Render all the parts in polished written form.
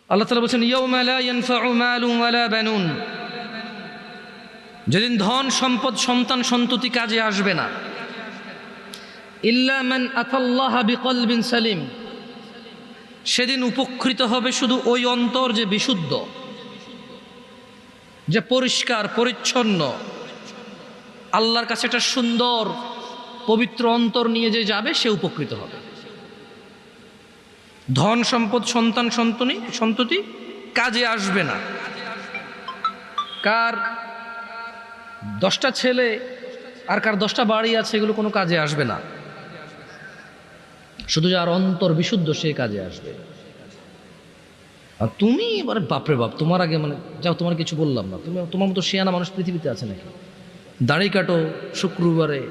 আল্লাহ তাআলা বলেন ইয়াউমা লা ইয়ানফাউ মালুন ওয়ালা বানুন, যেদিন ধন সম্পদ সন্তান সন্ততি কাজে আসবে না। ইল্লা মান আতাল্লাহা বিকলবিন সালিম, সেদিন উপকৃত হবে শুধু ওই অন্তর যে বিশুদ্ধ, যে পরিষ্কার পরিচ্ছন্ন, আল্লাহর কাছে একটা সুন্দর পবিত্র অন্তর নিয়ে যে যাবে সে উপকৃত হবে। ধন সম্পদ সন্তান সন্ততি কাজে আসবে না। কার 10টা ছেলে আর কার 10টা বাড়ি আছে এগুলো কোনো কাজে আসবে না, শুধু যার অন্তর বিশুদ্ধ সে কাজে আসবে। আর তুমি এবারে বাপরে বাপ, তোমার আগে মানে যাও, তোমার কিছু বললাম না, তুমি তোমার মতো শিয়ানা মানুষ পৃথিবীতে আছে নাকি? দাড়ি কাটো শুক্রবারে,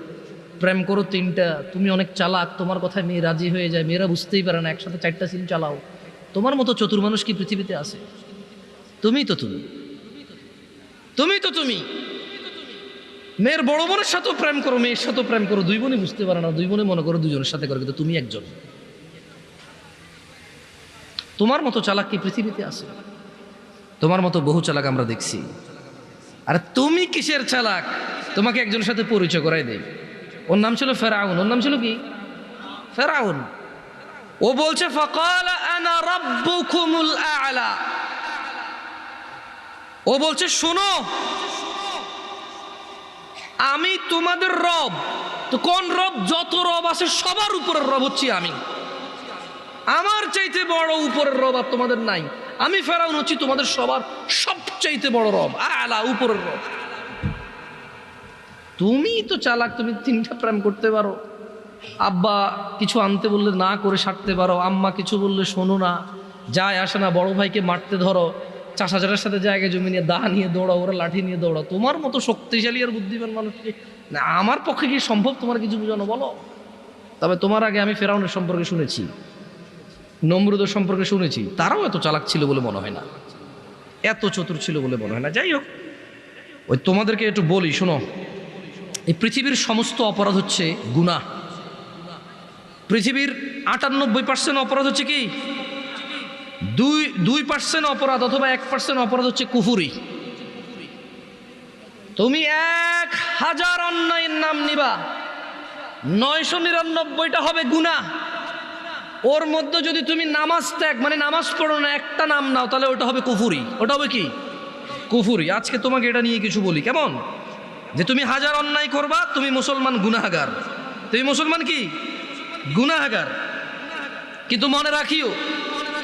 প্রেম করো 3টা, তুমি অনেক চালাক, তোমার কথায় মেয়ে রাজি হয়ে যায়, মেয়েরা বুঝতেই পারে না, একসাথে 4টা সিম চালাও। তোমার মতো চতুর মানুষ কি পৃথিবীতে আছে? তুমি মেয়ের বড় বোনের সাথেও প্রেম করো, মেয়ের সাথেও প্রেম করো, 2 বোনই বুঝতে পারে না, 2 বোনে মনে করো 2জনের সাথে করো, কিন্তু তুমি একজন। তোমার মতো চালাক কি পৃথিবীতে আছে? তোমার মতো বহু চালাক আমরা দেখছি। আর তুমি কিসের চালাক? তোমাকে একজনের সাথে পরিচয় করাই দেই। ওর নাম ছিল ফেরাউন। ওর নাম ছিল কি? ফেরাউন। ও বলছে ফাকালা আনা রাব্বুকুমুল আ'লা, ও বলছে শোনো আমি তোমাদের রব। তো কোন রব? যত রব আছে সবার উপরের রব হচ্ছি আমি। আমার চাইতে বড় উপরের রব আর তোমাদের নাই। আমি ফেরাউন হচ্ছি তোমাদের সবার সবচাইতে বড় রব, আ'লা, উপরের রব। তুমি তো চালাক, তুমি 3টা প্রেম করতে পারো, আব্বা কিছু আনতে বললে না করে সারতে পারো, আম্মা কিছু বললে শোনো না, যায় আসে না, বড় ভাইকে মারতে ধরো, চাষাচারের সাথে জায়গায় জমি নিয়ে দা নিয়ে দৌড়াও, ওরা লাঠি নিয়ে দৌড়াও। তোমার মতো শক্তিশালী আর বুদ্ধিমান মানুষকে না আমার পক্ষে কি সম্ভব তোমার কিছু বোঝানো? বলো। তবে তোমার আগে আমি ফেরাউনের সম্পর্কে শুনেছি, নমরুদের সম্পর্কে শুনেছি, তারাও এত চালাক ছিল বলে মনে হয় না, এত চতুর ছিল বলে মনে হয় না। যাই হোক, ওই তোমাদেরকে একটু বলি শোনো, এই পৃথিবীর সমস্ত অপরাধ হচ্ছে গুনাহ। পৃথিবীর 98% অপরাধ হচ্ছে কি? 2% অপরাধ অথবা 1% অপরাধ হচ্ছে কুফুরি। তুমি 1000 অন্যায়ের নাম নিবা, 999টা হবে গুনাহ। ওর মধ্যে যদি তুমি নামাজ ত্যাগ মানে নামাজ পড়ো না, একটা নাম নাও, তাহলে ওটা হবে কুফুরি। ওটা হবে কি? কুফুরি। আজকে তোমাকে এটা নিয়ে কিছু বলি, কেমন? যে তুমি 1000 অন্যায় করবা, তুমি মুসলমান গুনাহগার। তুমি মুসলমান কি? গুনাহগার। কিন্তু মনে রাখিও,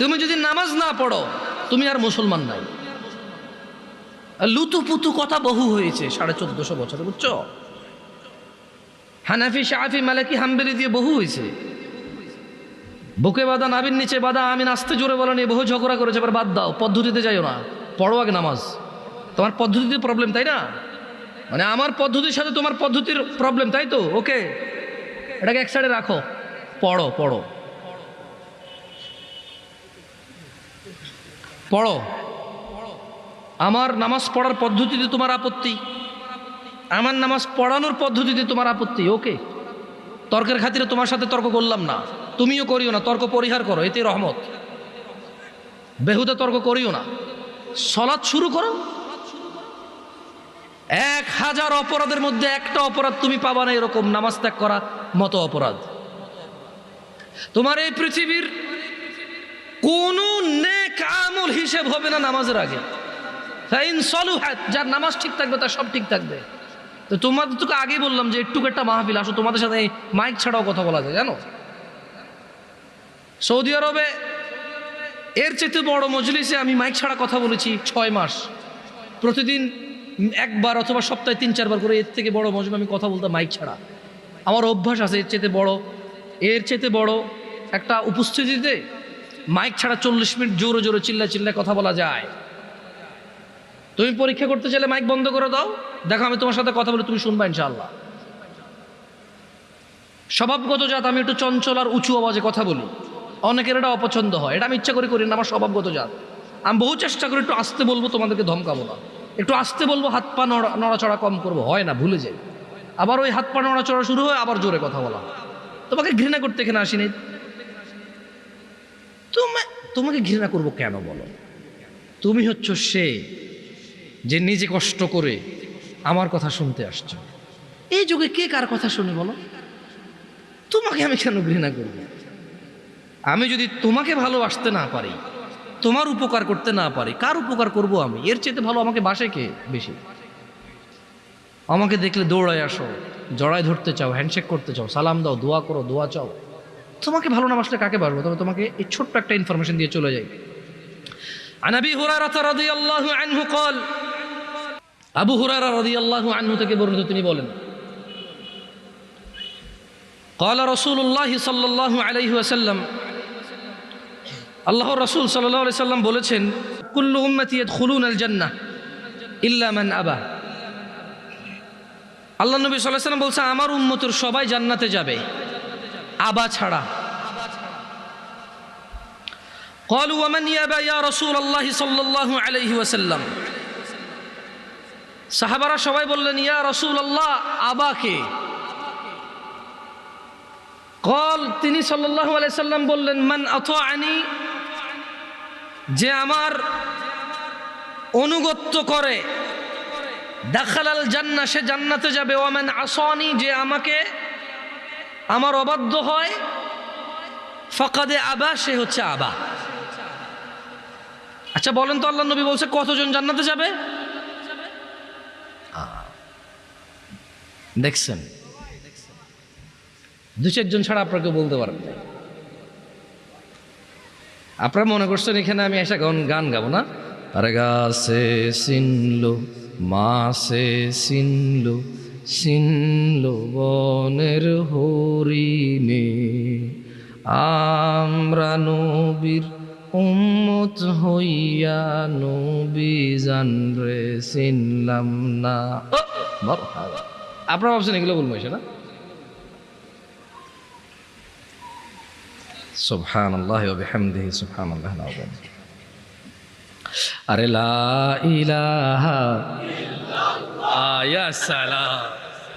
তুমি যদি নামাজ না পড়ো তুমি আর মুসলমান নাই। লুতুপুতু কথা বহু হয়েছে 1450 বছরে, বুঝছো? হানাফি, শাফি, মালিকি, হাম্বলি দিয়ে বহু হয়েছে। বুকে বাঁধা, নাবির নিচে বাঁধা, আমি নাচতে জোরে বলো নিয়ে বহু ঝগড়া করেছে। এবার বাদ দাও, পদ্ধতিতে যাইও না, পড়ো আগে নামাজ। তোমার পদ্ধতিতে প্রবলেম, তাই না? মানে আমার পদ্ধতির সাথে তোমার পদ্ধতির প্রবলেম, তাই তো? ওকে, এটাকে এক সাইডে রাখো, পড়ো পড়ো পড়ো। আমার নামাজ পড়ার পদ্ধতিতে তোমার আপত্তি, আমার নামাজ পড়ানোর পদ্ধতিতে তোমার আপত্তি, ওকে। তর্কের খাতিরে তোমার সাথে তর্ক করলাম না, তুমিও করিও না, তর্ক পরিহার করো, এতে রহমত। বেহুদা তর্ক করিও না, সালাত শুরু করো। 1000 অপরাধের মধ্যে একটা অপরাধ তুমি পাবা না এরকম নামাজ ত্যাগ করা মতো অপরাধ। তোমার এই পৃথিবীর কোন নেক আমল হিসেব হবে না নামাজের আগে। ফাইন সলুহাত, যার নামাজ ঠিক থাকবে তার সব ঠিক থাকবে। তো তোমাদের তোকে আগে বললাম যে একটু একটা মাহফিল আসো, তোমাদের সাথে মাইক ছাড়াও কথা বলা যায়, জানো? সৌদি আরবে এর চেয়ে বড় মজলিসে আমি মাইক ছাড়া কথা বলেছি 6 মাস, প্রতিদিন একবার অথবা সপ্তাহে 3-4 বার করে। এর থেকে বড় মজলিসে আমি কথা বলতাম মাইক ছাড়া। আমার অভ্যাস আছে। এর চেয়ে বড় একটা উপস্থিতিতে মাইক ছাড়া 40 মিনিট জোরে জোরে চিল্লায় কথা বলা যায়। তুমি পরীক্ষা করতে চাইলে মাইক বন্ধ করে দাও, দেখো আমি তোমার সাথে কথা বলে তুমি শুনবা ইনশাআল্লাহ। স্বভাবগত জাত, আমি একটু চঞ্চল আর উঁচু আওয়াজে কথা বলি, অনেকের এটা অপছন্দ হয়, এটা আমি ইচ্ছা করি না, আমার স্বভাবগত জাত। আমি বহু চেষ্টা করি একটু আস্তে বলবো, তোমাদেরকে ধমকাবো না, একটু আস্তে বলবো, হাত পা নড়াচড়া কম করবো, হয় না, ভুলে যাই। আবার ওই হাত পা নড়াচড়া শুরু হয়, আবার জোরে কথা বলা। তোমাকে ঘৃণা করতে এখানে আসিনি। তোমাকে ঘৃণা করব কেন বলো? তুমি হচ্ছ সে যে নিজে কষ্ট করে আমার কথা শুনতে আসছো। এই যুগে কে কার কথা শুনে বলো? তোমাকে আমি কেন ঘৃণা করব? আমি যদি তোমাকে ভালোবাসতে না পারি, তোমার উপকার করতে না পারি, কার উপকার করব আমি? এর চেয়ে ভালো আমাকে বাসে কে বেশি? আমাকে দেখলে দৌড়ায় আসো, জড়ায় ধরতে চাও, হ্যান্ডশেক করতে চাও, সালাম দাও, দোয়া করো, দোয়া চাও। তোমাকে ভালো না বাসলে কাকে বাসবো? তবে তোমাকে এই ছোট্ট একটা ইনফরমেশন দিয়ে চলে যাই। عن أبي هريرة رضي الله عنه قال, আবু হুরায়রা রাদিয়াল্লাহু আনহু থেকে বর্ণিত, তিনি বলেন, قال رسول الله صلى الله عليه وسلم, আল্লাহর রাসূল সাল্লাল্লাহু আলাইহি সাল্লাম বলেছেন, কুল্লু উম্মতি ইয়াদখুলুনা আল জান্নাহ ইল্লা মান আবা। আল্লাহ নবী সাল্লাল্লাহু আলাইহি সাল্লাম বলছেন, আমার উম্মতের সবাই জান্নাতে যাবে, আবা ছাড়া। قالوا ومن يابى يا رسول الله صلى الله عليه وسلم। সাহাবারা সবাই বললেন, ইয়া রাসূলুল্লাহ, আবাকে? قال, তিনি সাল্লাল্লাহু আলাইহি সাল্লাম বললেন, মান আতাআনি, যে আমার অনুগত্য করে, দাখালাল জান্নাহ, সে জান্নাতে যাবে। ওয়া মান আসানি, যে আমাকে আমার অবাধ্য হয়, ফাকাদে আবা, সে হচ্ছে আবা। আচ্ছা বলেন তো, আল্লাহ নবী বলছে কতজন জান্নাতে যাবে? দেখছেন, দু চারজন ছাড়া আপনাকে বলতে পারেন না। আপনারা মনে করছেন এখানে আমি এসে গান গাবো না? আরে গাছে চিনলো, মাছে চিনলো, চিনলো বনের হরিণে, আমরা নবীর উম্মত হইয়া নবী জানরে চিনলাম না। আপনারা ভাবছেন এগুলো বলবো এসে না? সুবহানাল্লাহি ওয়া বিহামদিহি সুবহানাল্লাহিল আযীম। আরে লা ইলাহা ইল্লাল্লাহ, ইয়া সালাম।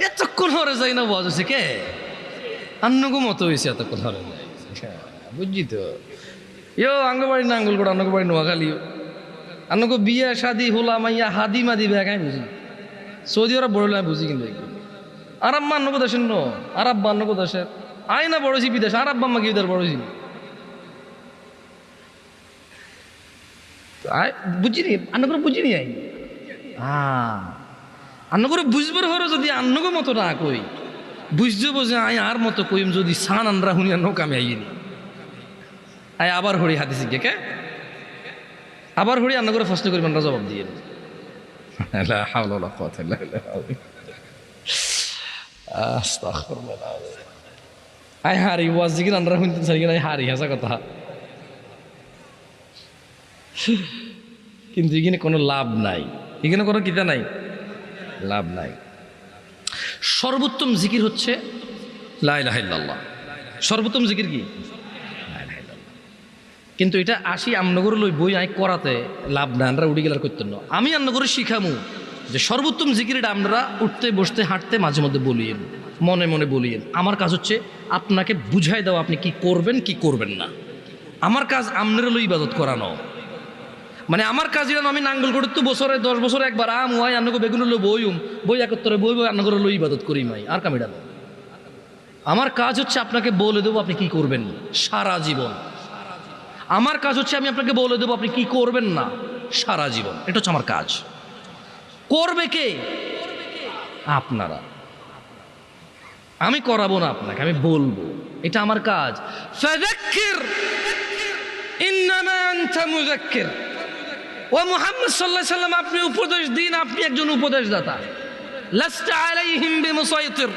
এতক্ষণ হরে যাই না বজ হচ্ছে কে? আন্নগো মতো হয়েছে এতক্ষণ হরে যায়, বুঝছি তো। ইয়ো আঙ্গবাড়ি না আঙ্গুল করে আন্নগো নোয়াখালী, আন্নগো বিয়া শাদি হোলা মাইয়া হাদি মাদি বেগাই বুঝি। সৌদি আরব বড় বুঝি, কিন্তু আরব মা আন্নগো দেশের ন, আরব বা আন্নগো দেশের আয় না বড়ছি বিদেশ, আরব বাম্মা কি ওদের বড়ছি বুঝিনি, আন্ন করে বুঝিনি। আই আন্ন করে বুঝবার হরো যদি আন্নগো মতো না কই, বুঝতে বোঝে আয় আর মতো কইম যদি সান আনরা হুনিয়া নৌকামে আইনি আয় আবার হরি হাতি শিখে কে আবার হরি আন্ন করে ফার্স্ট করি আমরা জবাব দিয়ে আয় হারি ওয়াজ দিকে আন্ডার শুনতে চাই কিনা হারি হাসা কথা, কিন্তু এখানে কোনো লাভ নাই, এখানে কোনো কিতা নাই, লাভ নাই। সর্বোত্তম জিকির হচ্ছে লা ইলাহা ইল্লাল্লাহ। সর্বোত্তম জিকির কি? লা ইলাহা ইল্লাল্লাহ। কিন্তু এটা আসি আমনগর লই বই আই করাতে লাভ না, আমরা উড়ি গেলার করতেন না। আমি আমনগরে শিখামু যে সর্বোত্তম জিকির এটা আমরা উঠতে বসতে হাঁটতে মাঝে মধ্যে বলিয়েন, মনে মনে বলিয়েন। আমার কাজ হচ্ছে আপনাকে বুঝাই দেওয়া আপনি কি করবেন কি করবেন না। আমার কাজ আমনের লই ইবাদত করানো, মানে আমার কাজ এটা আমি নাঙ্গল করে তো বছরে 10 বছরে একবার আম হয় আন্নগো বেগুন লো বইম বই একত্তরে বই বই আন্নগর লই ইবাদত করি মাই আর কামিডা। আমার কাজ হচ্ছে আপনাকে বলে দেবো আপনি কি করবেন সারা জীবন। আমার কাজ হচ্ছে আমি আপনাকে বলে দেবো আপনি কি করবেন না সারা জীবন। এটা হচ্ছে আমার কাজ। করবে কে? আপনারা। আমি করাবো না আপনাকে, আমি বলবো, এটা আমার কাজ। ফাযাক্কির ইন্নামা আনতা মুযাক্কির। ও মুহাম্মদ সাল্লাল্লাহু আলাইহি সাল্লাম, আপনি উপদেশ দিন, আপনি একজন উপদেশদাতা। লাস্তা আলাইহিম বিমুসাইতির,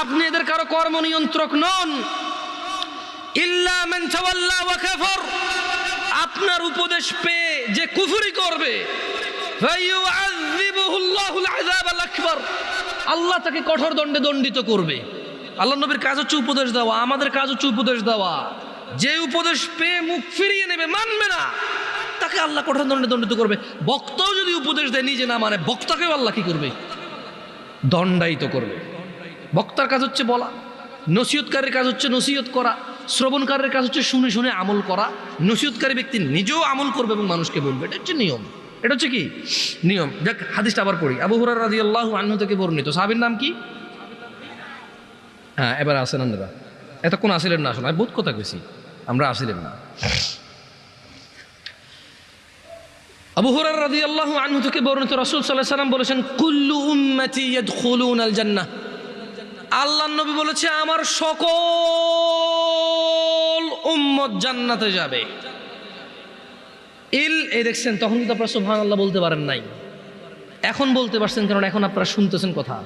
আপনি এদের কারো কর্ম নিয়ন্ত্রক নন। ইল্লা মান তাওয়াল্লা ওয়া কাফার, আপনার উপদেশ পেয়ে যে কুফরি করবে, ফায়ুআযিবুহুল্লাহুল আযাবাল আকবার, আল্লাহ তাকে কঠোর দণ্ডে দণ্ডিত করবে। আল্লাহ নবীর কাজ হচ্ছে উপদেশ দেওয়া, আমাদের কাজ হচ্ছে উপদেশ দেওয়া। যে উপদেশ পেয়ে মুখ ফিরিয়ে নেবে, মানবে না, তাকে আল্লাহ কঠোর দণ্ডে দণ্ডিত করবে। বক্তাও যদি উপদেশ দেয় নিজে না মানে, বক্তাকেও আল্লাহ কি করবে? দণ্ডায়িত করবে। বক্তার কাজ হচ্ছে বলা, নসিহতকারীর কাজ হচ্ছে নসিহত করা। শ্রবণকারের কাজ হচ্ছে শুনে শুনে আমল করা, নসিহতকারী ব্যক্তি নিজেও আমল করবে এবং মানুষকে বলবে, এটা হচ্ছে নিয়ম। এটা হচ্ছে কি নিয়ম। দেখ হাদিসটা আবার পড়ি, আবু হুরায়রা রাদিয়াল্লাহু আনহু থেকে বর্ণিত। সাহাবীর নাম কি? হ্যাঁ, এবার আসেন আপনারা, এতক্ষণ আসিলেন না, আসলে বহুত কথা কইছি, আমরা আসিলেন না। আবু হুরায়রা রাদিয়াল্লাহু আনহু থেকে বর্ণিত, রাসূল সাল্লাল্লাহু আলাইহি ওয়াসাল্লাম বলেছেন, কুল্লু উম্মতি ইয়াদখুলুনাল জান্নাহ। আল্লাহর নবী বলেছে, আমার সকল উম্মত জান্নাতে যাবে। এই দেখছেন, তখন কিন্তু আপনারা সুবহানাল্লাহ বলতে পারেন নাই, এখন বলতে পারছেন, কারণ এখন আপনারা শুনতেছেন কথা।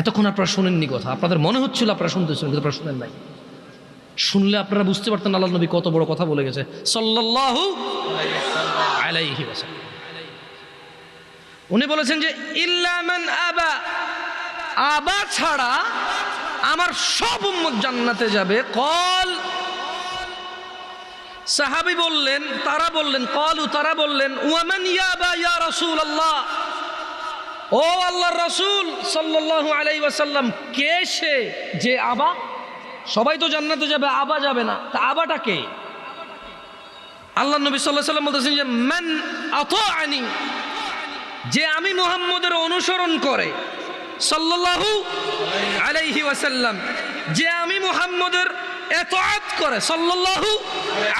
এতক্ষণ আপনারা শুনেননি কথা, আপনাদের মনে হচ্ছিল আপনারা শুনতেছেন, কিন্তু আপনারা শুনেন নাই। শুনলে আপনারা বুঝতে পারতেন আল্লাহর নবী কত বড় কথা বলে গেছে সাল্লাল্লাহু আলাইহি ওয়াসাল্লাম। উনি বলেছেন যে ইল্লা মান আবা, আবা ছাড়া আমার সব উম্মত জান্নাতে যাবে। কল, সাহাবী বললেন, তারা বললেন, কলু, তারা বললেন, ওয়ামান ইয়াবা ইয়া রাসূলুল্লাহ, ও আল্লাহর রাসূল সাল্লাল্লাহু আলাইহি ওয়াসাল্লাম, কে সে যে আবা? সবাই তো জান্নাতে যাবে, আবা যাবে না, তা আবাটা কে? আল্লাহ নবী সাল্লাল্লাহু আলাইহি ওয়াসাল্লাম বলতেছেন যে মান আতাআনি, যে আমি মুহাম্মদের অনুসরণ করে, সাল্লাল্লাহু আলাইহি ওয়াসাল্লাম, যে আমি মুহাম্মদের ইতাআত করে, সাল্লাল্লাহু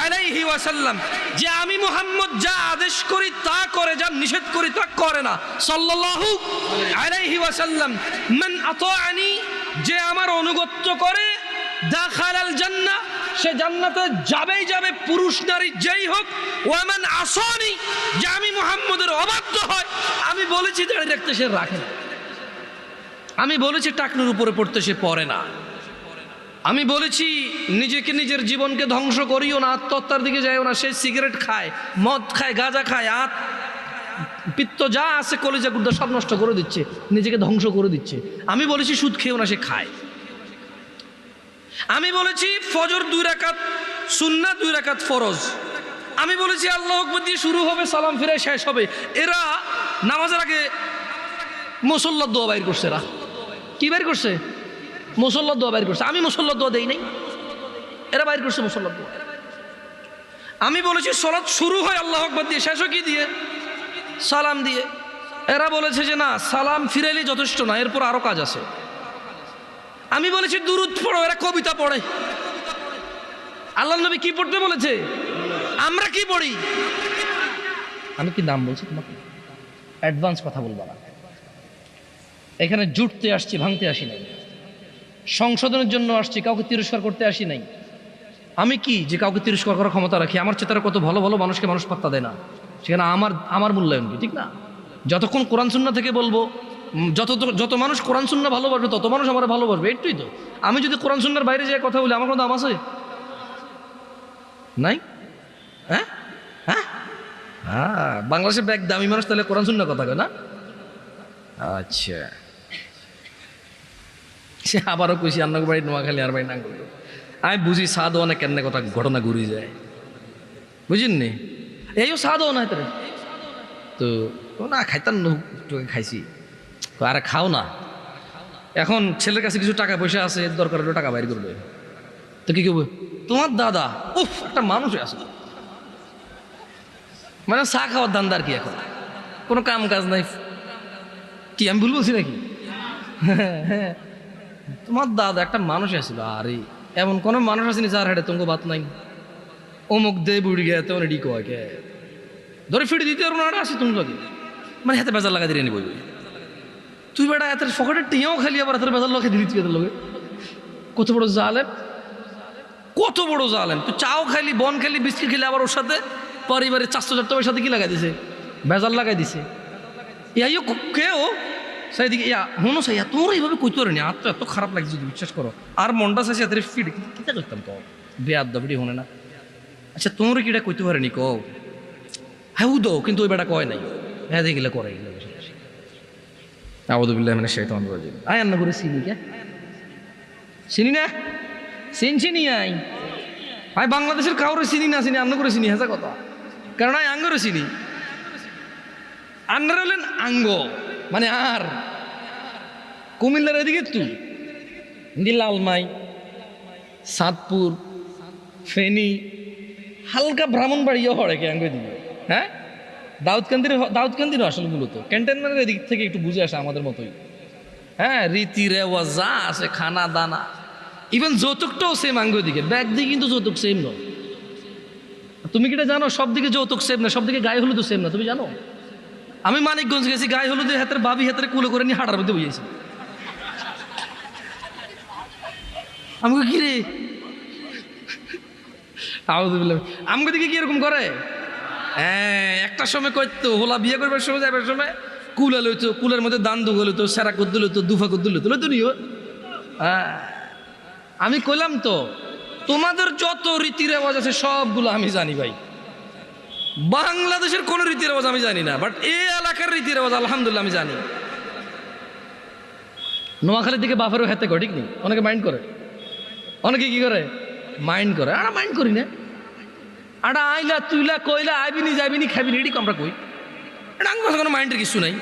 আলাইহি ওয়াসাল্লাম, যে আমি মুহাম্মদ যা আদেশ করি তা করে, যা নিষেধ করি তা করে না, সাল্লাল্লাহু আলাইহি ওয়াসাল্লাম। মান আতাআনি, যে আমার অনুগত্য করে, দাখালাল জান্নাহ, সে জান্নাতে যাবেই যাবে, পুরুষ নারী যেই হোক। ওয়ামান আসানি, যে আমি মুহাম্মদের অবাধ্য হয়, আমি বলেছি দাঁড়িয়ে রাখতে সে রাখে না, আমি বলেছি টাকনুর উপরে পড়তে সে পড়ে না, আমি বলেছি নিজেকে নিজের জীবনকে ধ্বংস করিও না, আত্মহত্যার দিকে যাইও না, সে সিগারেট খায়, মদ খায়, গাঁজা খায়, পিত্ত যা আছে কলিজা গুর্দা সব নষ্ট করে দিচ্ছে, নিজেকে ধ্বংস করে দিচ্ছে। আমি বলেছি সুদ খেয়েও না, সে খায়। আমি বলেছি ফজর 2 রাকাত সুন্নাত, 2 রাকাত ফরজ। আমি বলেছি আল্লাহু আকবার দিয়ে শুরু হবে, সালাম ফিরে শেষ হবে। এরা নামাজের আগে মুসল্লার দোয়া বাইর করছে। এরা কি বাইর করছে? মুসল্লার দোয়া বাইর করছে। আমি মুসল্লার দোয়া দেই নাই, এরা বাইর করছে মুসল্লার দোয়া। আমি বলেছি সালাত শুরু হয় আল্লাহু আকবার দিয়ে, শেষ কি দিয়ে? সালাম দিয়ে। এরা বলেছে যে না, সালাম ফিরাইলেই যথেষ্ট না, এরপর আরো কাজ আছে। আমি বলেছি দুরুদ পড়ো, এরা কবিতা পড়ে। আল্লাহর নবী কি পড়তে বলেছে? আমরা কি পড়ি? আমি কি নাম বলছি তোমাকে? অ্যাডভান্স কথা বলবা না। এখানে জুটতে আসছি, ভাঙতে আসি নাই। সংশোধনের জন্য আসছি, কাউকে তিরস্কার করতে আসি নাই। আমি কি যে কাউকে তিরস্কার করার ক্ষমতা রাখি? আমার চেতারা কত ভালো ভালো মানুষকে মানুষ পাত্তা দেয় না, সেখানে আমার মূল্যায়ন কি? ঠিক না? যতক্ষণ কোরআন সুন্নাহ থেকে বলবো, যত মানুষ কোরআন সুন্নাহ ভালোবাসবে তত মানুষ আমার ভালোবাসবে, একটুই তো। আমি যদি কোরআন সুন্নাহর বাইরে যেয়ে কথা বলি, আমার কোনো দাম আছে? নাই। হ্যাঁ হ্যাঁ হ্যাঁ, বাংলাদেশের ব্যাগ দামি মানুষ তাহলে কোরআন সুন্নাহ কথা কয় না? আচ্ছা, সে আবারও কইছি আন্নার বাড়ি নোয়াখালী, আর বাড়ি নাঙ্গল। আমি বুঝি সাদও অনেক কেন কথা ঘটনা ঘুরি যায়, বুঝিনি? এইও সাদও না তোর তো না, খাইতাম তোকে খাইছি, আরে খাও না। এখন ছেলের কাছে কিছু টাকা পয়সা আছে, দরকার হলে টাকা বাইর করবে, তো কি করবে? তোমার দাদা উফ একটা মানুষ আছে, মানে চা খাওয়ার ধান্দার কি? এখন কোনো কাম কাজ নাই কি? আমি ভুল বলছি নাকি? হ্যাঁ, তোমার দাদা একটা মানুষ আছিল। আরে এমন কোনো মানুষ আসেনি যার হেঁটে তোমাকে বাত নাই, অমুক দে বুড়ি গে তেমন এডি কে ধরে ফিরে দিতে পারবো না, আসি তুমি লাগে, মানে হাতে বেজার লাগা দিয়ে নিবি তুই বেটা। এত ফকেটের টিয়াও খালি, আবার হাতের বেজার লোকে দিবি তুই এত লোকে। কত বড় জালেম, কত বড় জালেম! তুই চাও খাইলি, বন খাইলি, বিস্কিট খেলি, আবার ওর সাথে পরিবারের 400,000 সাথে কি লাগাই দিছে? বেজার লাগাই দিছে। ইয়াইও কেউ সেই দিকে ইয়া মনো সাই তোর এইভাবে কইতে পারেনি, আর তো এত খারাপ লাগছে যদি বিশ্বাস করো। আর মনটা চাইছে এত ফিট কিতা করতাম তো বেয়াদ দাবিটি হনে না। আচ্ছা তোমরা কিটা কইতে পারেনি কও? হ্যাঁ উদো, কিন্তু ওই বেটা কয় নাই, হ্যাঁ দেখিলে করে গেলে আউযুবিল্লাহি মিনাশ শাইতানির রাজিম। আয় আন্না করে চিনি কে? চিনি না, চিনি আই ভাই বাংলাদেশের কাউরে চিনি না, চিনি আন্না করে চিনি, হেঁচা কথা। কারণ আই আঙ্গরে চিনি, আন্নারা হলেন আঙ্গ, মানে আর কুমিল্লার এদিকে তুই লালমাই চাঁদপুর, ফেনী, হালকা ব্রাহ্মণবাড়িয়াও হরে কে আঙ্গুই দিবে, হ্যাঁ দাউদকান্দিরও আসলে মূলত ক্যান্টনমেন্টের এদিক থেকে একটু বুঝে আসে আমাদের মতোই। হ্যাঁ, রীতি রেওয়াজ যা আছে, খানা দানা, ইভেন যৌতুকটাও সেম আঙ্গুই দিকে, ব্যাগ দিয়ে কিন্তু যৌতুক সেম নয়। তুমি কিটা জানো সব দিকে যৌতুক সেম না, সব দিকে গায়ে হলুদ সেম না, তুমি জানো? আমি মানিকগঞ্জ গেছি, গায়ে হলুদের হাতের বাবি হাতের কুলো করে নিয়ে হাঁটার মধ্যে বুঝেছি। আমাকে কি রে আমাকে দিকে কি এরকম করে? হ্যাঁ, একটা সময় করতো হোলা বিয়ে করবার সময় যাবার সময় কুলা লইতো, কুলের মধ্যে দান দুগো লইতো, সেরা কদ্দু লইতো, দুফা কদ্দু লইতো, লইতো নিও। হ্যাঁ, আমি কইলাম তো তোমাদের যত রীতি রেওয়াজ আছে সবগুলো আমি জানি ভাই। বাংলাদেশের কোন রীতি রেওয়াজ আমি জানি না, বাট এই এলাকার রীতি রেওয়াজ আলহামদুলিল্লাহ আমি জানি। নোয়াখালীর দিকে বাফারও হাতে করে, ঠিক নেই? অনেকে মাইন্ড করে, অনেকে কি করে মাইন্ড করে। আমরা মাইন্ড করি না। আটা আইলা তুইলা কইলা আইবিনি যাইবিনি খাবিনি, এটি আমরা কই, এটা আমার কোনো মাইন্ডের কিছু নাই।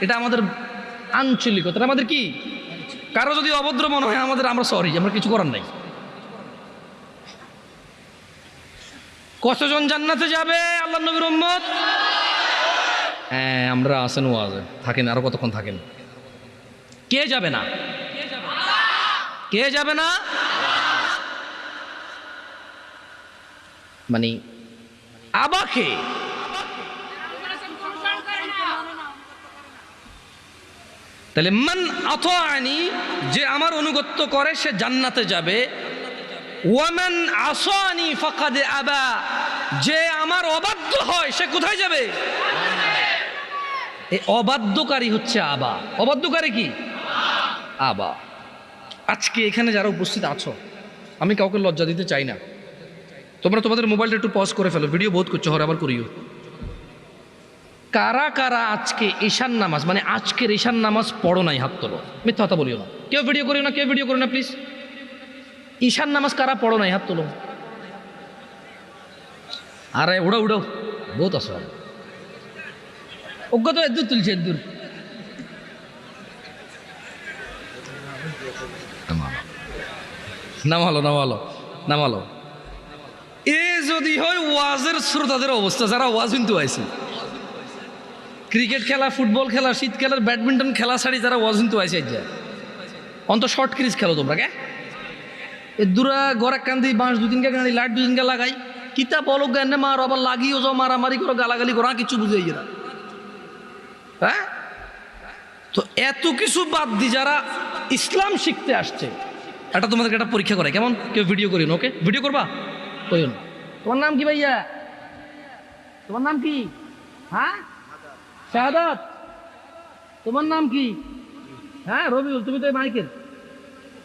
এটা আমাদের আঞ্চলিকতা, আমাদের কি, কারো যদি অভদ্র মনে হয় আমাদের, আমরা সরি, আমরা কিছু করার নাই। কতজন জান্নাতে যাবে আল্লাহ নবীর উম্মত? হ্যাঁ, আমরা আছেন ওয়াজে থাকেন, আরো কতক্ষণ থাকেন? কে যাবে না? কে যাবে না? মানে আবাকে তাহলে মান আতাআনি, যে আমার অনুগত্য করে সে জান্নাতে যাবে। ওয়ামান আসানি ফাকাদ আবা, যে আমার অবাধ্য হয় সে কোথায় যাবে? এই অবাধ্যকারী হচ্ছে আবা। অবাধ্যকারী কি? আবা। আজকে এখানে যারা উপস্থিত আছো, আমি কাউকে লজ্জা দিতে চাই না, তোমরা তোমাদের মোবাইলটা একটু পজ করে ফেলো, ভিডিও বোধ করছো, হরে আবার করিও। কারা কারা আজকে ঈশান নামাজ, মানে আজকের ঈশান নামাজ পড়ো নাই? হাত তোলো। মিথ্যা কথা বলিও না, কেউ ভিডিও করিও না, কেউ ভিডিও করো না প্লিজ। ঈশান নামাজ কারা পড়ো নাই? হাত তোলো। আরে উড়াও উড়াও, বহুত আসো, অজ্ঞ তো এদূর তুলছে, এদূর। নামালো নামালো নামালো। এ যদি হয় ওয়াজের শ্রোতাদের অবস্থা, যারা ওয়াজ কিন্তু আইছে, ক্রিকেট খেলা, ফুটবল খেলা, শীতকালের ব্যাডমিন্টন খেলা ছাড়ি যারা ওয়াজ কিন্তু আইছে, অন্ত শর্ট ক্রিজ খেলো তোমরা। কে এ দূরা গড়া কান্দি বাঁশ দুদিনকে গাড়ি লাইট দুদিনকে লাগাই, কিতা বলো জ্ঞানে মার, আবার লাগিও যাও, মারামারি করো, গালাগালি করো, কিছু বুঝে না। হ্যাঁ, তো এত কিছু বাদ দি যারা ইসলাম শিখতে আসছে, এটা তোমাদেরকে একটা পরীক্ষা করে। কেমন? কেউ ভিডিও করিও না, ওকে? ভিডিও করবা কইও না। তোমার নাম কি ভাইয়া? তোমার নাম কি? হ্যাঁ, শাহাদাত। তোমার নাম কি? হ্যাঁ, রবিউল। তুমি তো মাইকেল,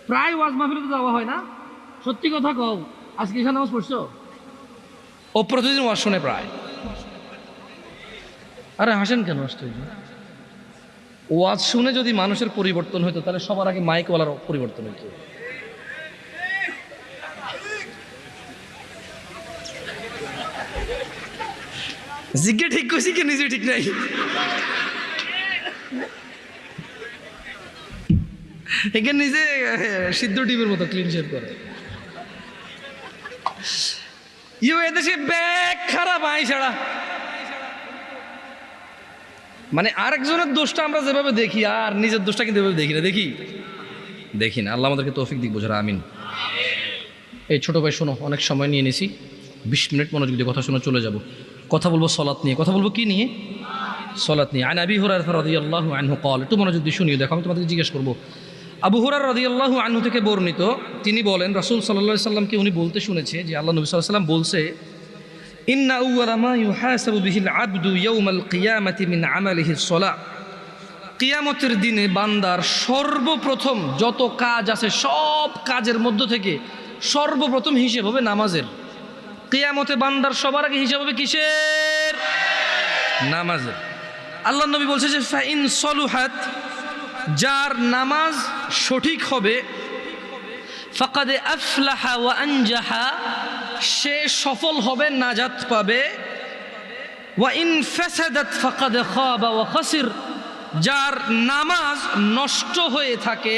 প্রায় ওয়াজ মাহফিলে তো যাওয়া হয় না? সত্যি কথা কও, আজকে ঈশা নামাজ পড়ছো? ও প্রতিদিন ওয়াজ শোনে প্রায়। আরে হাসেন কেন? আশ্চর্য। ওয়াজ শুনে যদি মানুষের পরিবর্তন হইতো, তাহলে সবার আগে মাইকওয়ালার পরিবর্তন হইতো। জিজ্ঞে ঠিক কইছি কি নিজে ঠিক নাই? এখানে নিজে সিদ্ধ ডিমের মতো ক্লিন শেভ করে। এদেশে ব্যাগ খারাপ আই ছাড়া, মানে আরেকজনের দোষটা আমরা যেভাবে দেখি, আর নিজের দোষটা কিন্তু এভাবে দেখি না। দেখি না। আল্লাহ আমাদেরকে তৌফিক দিক বোঝারা, আমিন। এই ছোট ভাই শোনো, অনেক সময় নিয়ে নিছি, 20 মিনিট মনোযোগ দিয়ে কথা শুনে চলে যাব। কথা বলবো সলাত নিয়ে। কথা বলবো কি নিয়ে? সলাত নিয়ে। আন আবি হুরায়রা রাদিয়াল্লাহু আনহু قال, একটু মনোযোগ দিয়ে শুনিও, দেখো আমি তোমাদেরকে জিজ্ঞেস করবো। আবু হুরায়রা রাদিয়াল্লাহু আনহু থেকে বর্ণিত, তিনি বলেন রাসূল সাল্লাল্লাহু আলাইহি সাল্লামকে উনি বলতে শুনেছে যে আল্লাহ নবী সাল্লাল্লাহু আলাইহি সাল্লাম বলছে, ইন্না আউওয়ালা মা ইউহাসাবু বিহিল আবদু ইয়াউমাল কিয়ামাতি মিন আমালিহি সলাহ, কিয়ামতের দিনে বান্দার সর্বপ্রথম যত কাজ আছে সব কাজের মধ্য থেকে সর্বপ্রথম হিসেব হবে নামাজের। কিয়ামতে বান্দার সবার আগে হিসাব হবে কিসের? নামাজের। আল্লাহ নবী বলছে যে ফাইন সলুহাত, যার নামাজ সঠিক হবে, ফাকাদ আফলাহা ওয়া আনজাহা, সে সফল হবে, নাজাত পাবে। ওয়া ইন ফাসাদাত ফাকাদ খাবা ওয়া খাসির, যার নামাজ নষ্ট হয়ে থাকে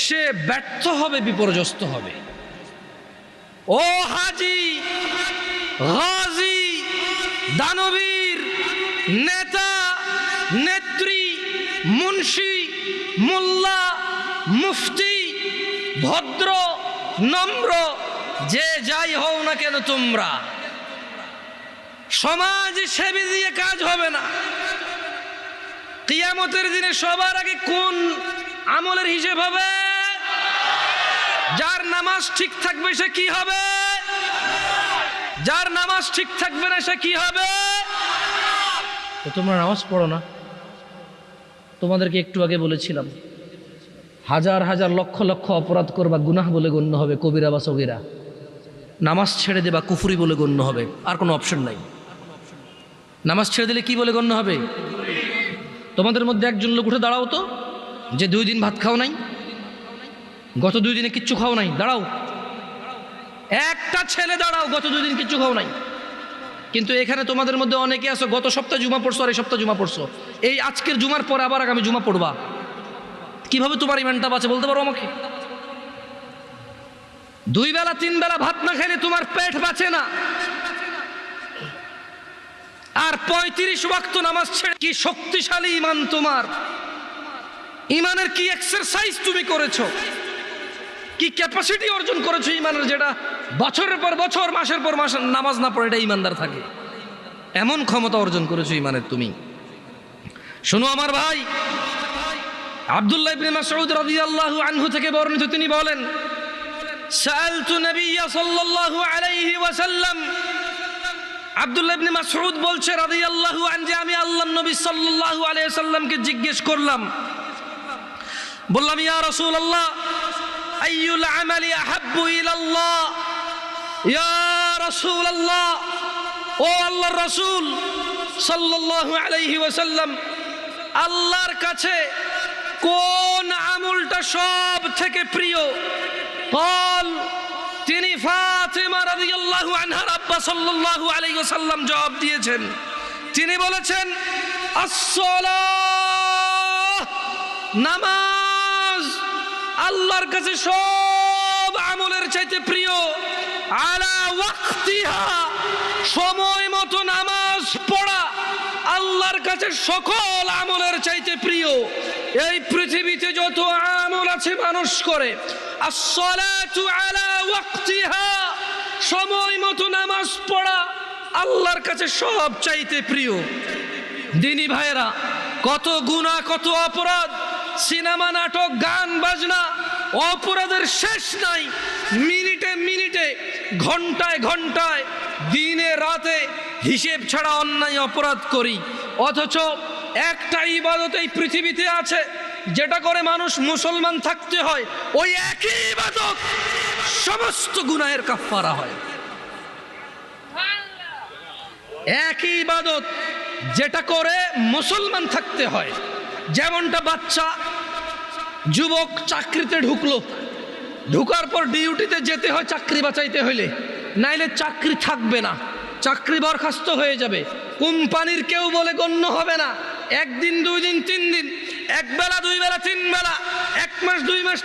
সে ব্যর্থ হবে, বিপর্যস্ত হবে। ও হাজি, গাজী, দানবীর, নেতা, নেত্রী, মুন্সি, মোল্লা, মুফতি, ভদ্র, নম্র, যে যাই হও না কেন তোমরা, সমাজ সেবী দিয়ে কাজ হবে না। কিয়ামতের দিনে সবার আগে কোন আমলের হিসেব হবে? যার নামাজ ঠিক থাকবে সে কি হবে? যার নামাজ ঠিক থাকবে না সে কি হবে? তো তোমরা নামাজ পড়ো না। তোমাদেরকে একটু আগে বলেছিলাম, হাজার হাজার লক্ষ লক্ষ অপরাধ করবা, গুনাহ বলে গণ্য হবে, কবিরা বা সগীরা। নামাজ ছেড়ে দেবা, কুফরি বলে গণ্য হবে, আর কোনো অপশন নাই। নামাজ ছেড়ে দিলে কি বলে গণ্য হবে? তোমাদের মধ্যে একজন লোক উঠে দাঁড়াও তো, যে 2 দিন ভাত খাও নাই, গত 2 দিনে কিচ্ছু খাও নাই, দাঁড়াও। একটা ছেলে দাঁড়াও, গত 2 দিন কিচ্ছু খাও নাই। কিন্তু এখানে তোমাদের মধ্যে অনেকে আছো গত সপ্তাহে জুমা পড়ছো আর এই সপ্তাহে জুমা পড়ছো, এই আজকের জুমার পর আবার আগামী জুমা পড়বা। কিভাবে তোমার ইমানটা বাঁচে বলতে পারো আমাকে? 2 বেলা 3 বেলা ভাত না খাইলে তোমার পেট বাঁচে না, আর 35 ওয়াক্ত নামাজ ছেড়ে কি শক্তিশালী ইমান তোমার! ইমানের কি এক্সারসাইজ তুমি করেছো, কি ক্যাপাসিটি অর্জন করেছো ইমানের, যেটা বছরের পর বছর, মাসের পর মাস নামাজ না পড়ে এটা ইমানদার থাকে। এমন ক্ষমতা অর্জন করেছো ইমানের তুমি। শোনো আমার ভাই, আব্দুল্লাহ ইবনে মাসউদ রাদিয়াল্লাহু আনহু থেকে বর্ণিত, তিনি বলেন, সাআলতু নবিয়্য সাল্লাল্লাহু আলাইহি ওয়াসাল্লাম, আব্দুল্লাহ ইবনে মাসউদ বলছে রাদিয়াল্লাহু আনহু, যে আমি আল্লাহর নবী সাল্লাল্লাহু আলাইহি ওয়াসাল্লামকে জিজ্ঞেস করলাম, বললাম, ইয়া রাসূলুল্লাহ, আইয়ুল আমালি আহাব্বু ইলাল্লাহ, ইয়া রাসূলুল্লাহ, ও আল্লাহর রাসূল সাল্লাল্লাহু আলাইহি ওয়াসাল্লাম, আল্লাহর কাছে কোন আমলটা সব থেকে প্রিয়? قال, তিনি ফাতিমা রাদিয়াল্লাহু আনহার আব্বা সাল্লাল্লাহু আলাইহি ওয়াসাল্লাম জবাব দিয়েছেন, তিনি বলেছেন, আস-সালাহ, নামাজ আল্লাহর কাছে সব আমলের চাইতে প্রিয়, আলা ওয়াক্তিহা, সময় মতো নামাজ পড়া আল্লাহর কাছে সকল আমলের চাইতে প্রিয়। এই পৃথিবীতে যত আমল আছে মানুষ করে, আস-সালাতু আলা ওয়াক্তিহা, সময় মতো নামাজ পড়া আল্লাহর কাছে সব চাইতে প্রিয়। দিনী ভাইয়েরা, কত গুনাহ, কত অপরাধ, সিনেমা, নাটক, গান বাজনা, অপরাধের শেষ নাই। মিনিটে মিনিটে, ঘন্টায় ঘন্টায়, দিনে রাতে হিসেব ছাড়া অন্যায় অপরাধ করি। অথচ একটা ইবাদত এই পৃথিবীতে আছে যেটা করে মানুষ মুসলমান থাকতে হয়, ওই একই ইবাদত সমস্ত গুনাহের কাফারা হয়। একই ইবাদত যেটা করে মুসলমান থাকতে হয়। যেমনটা বাচ্চা যুবক চাকরিতে ঢুকলো, ঢুকার পর ডিউটিতে যেতে হয় চাকরি বাঁচাইতে হইলে, নাইলে চাকরি থাকবে না, চাকরি বরখাস্ত হয়ে যাবে, কোম্পানির কেউ বলে গণ্য হবে না। 1 দিন 2 দিন 3 দিন, 1 বেলা 2 বেলা 3 বেলা, 1 মাস 2 মাস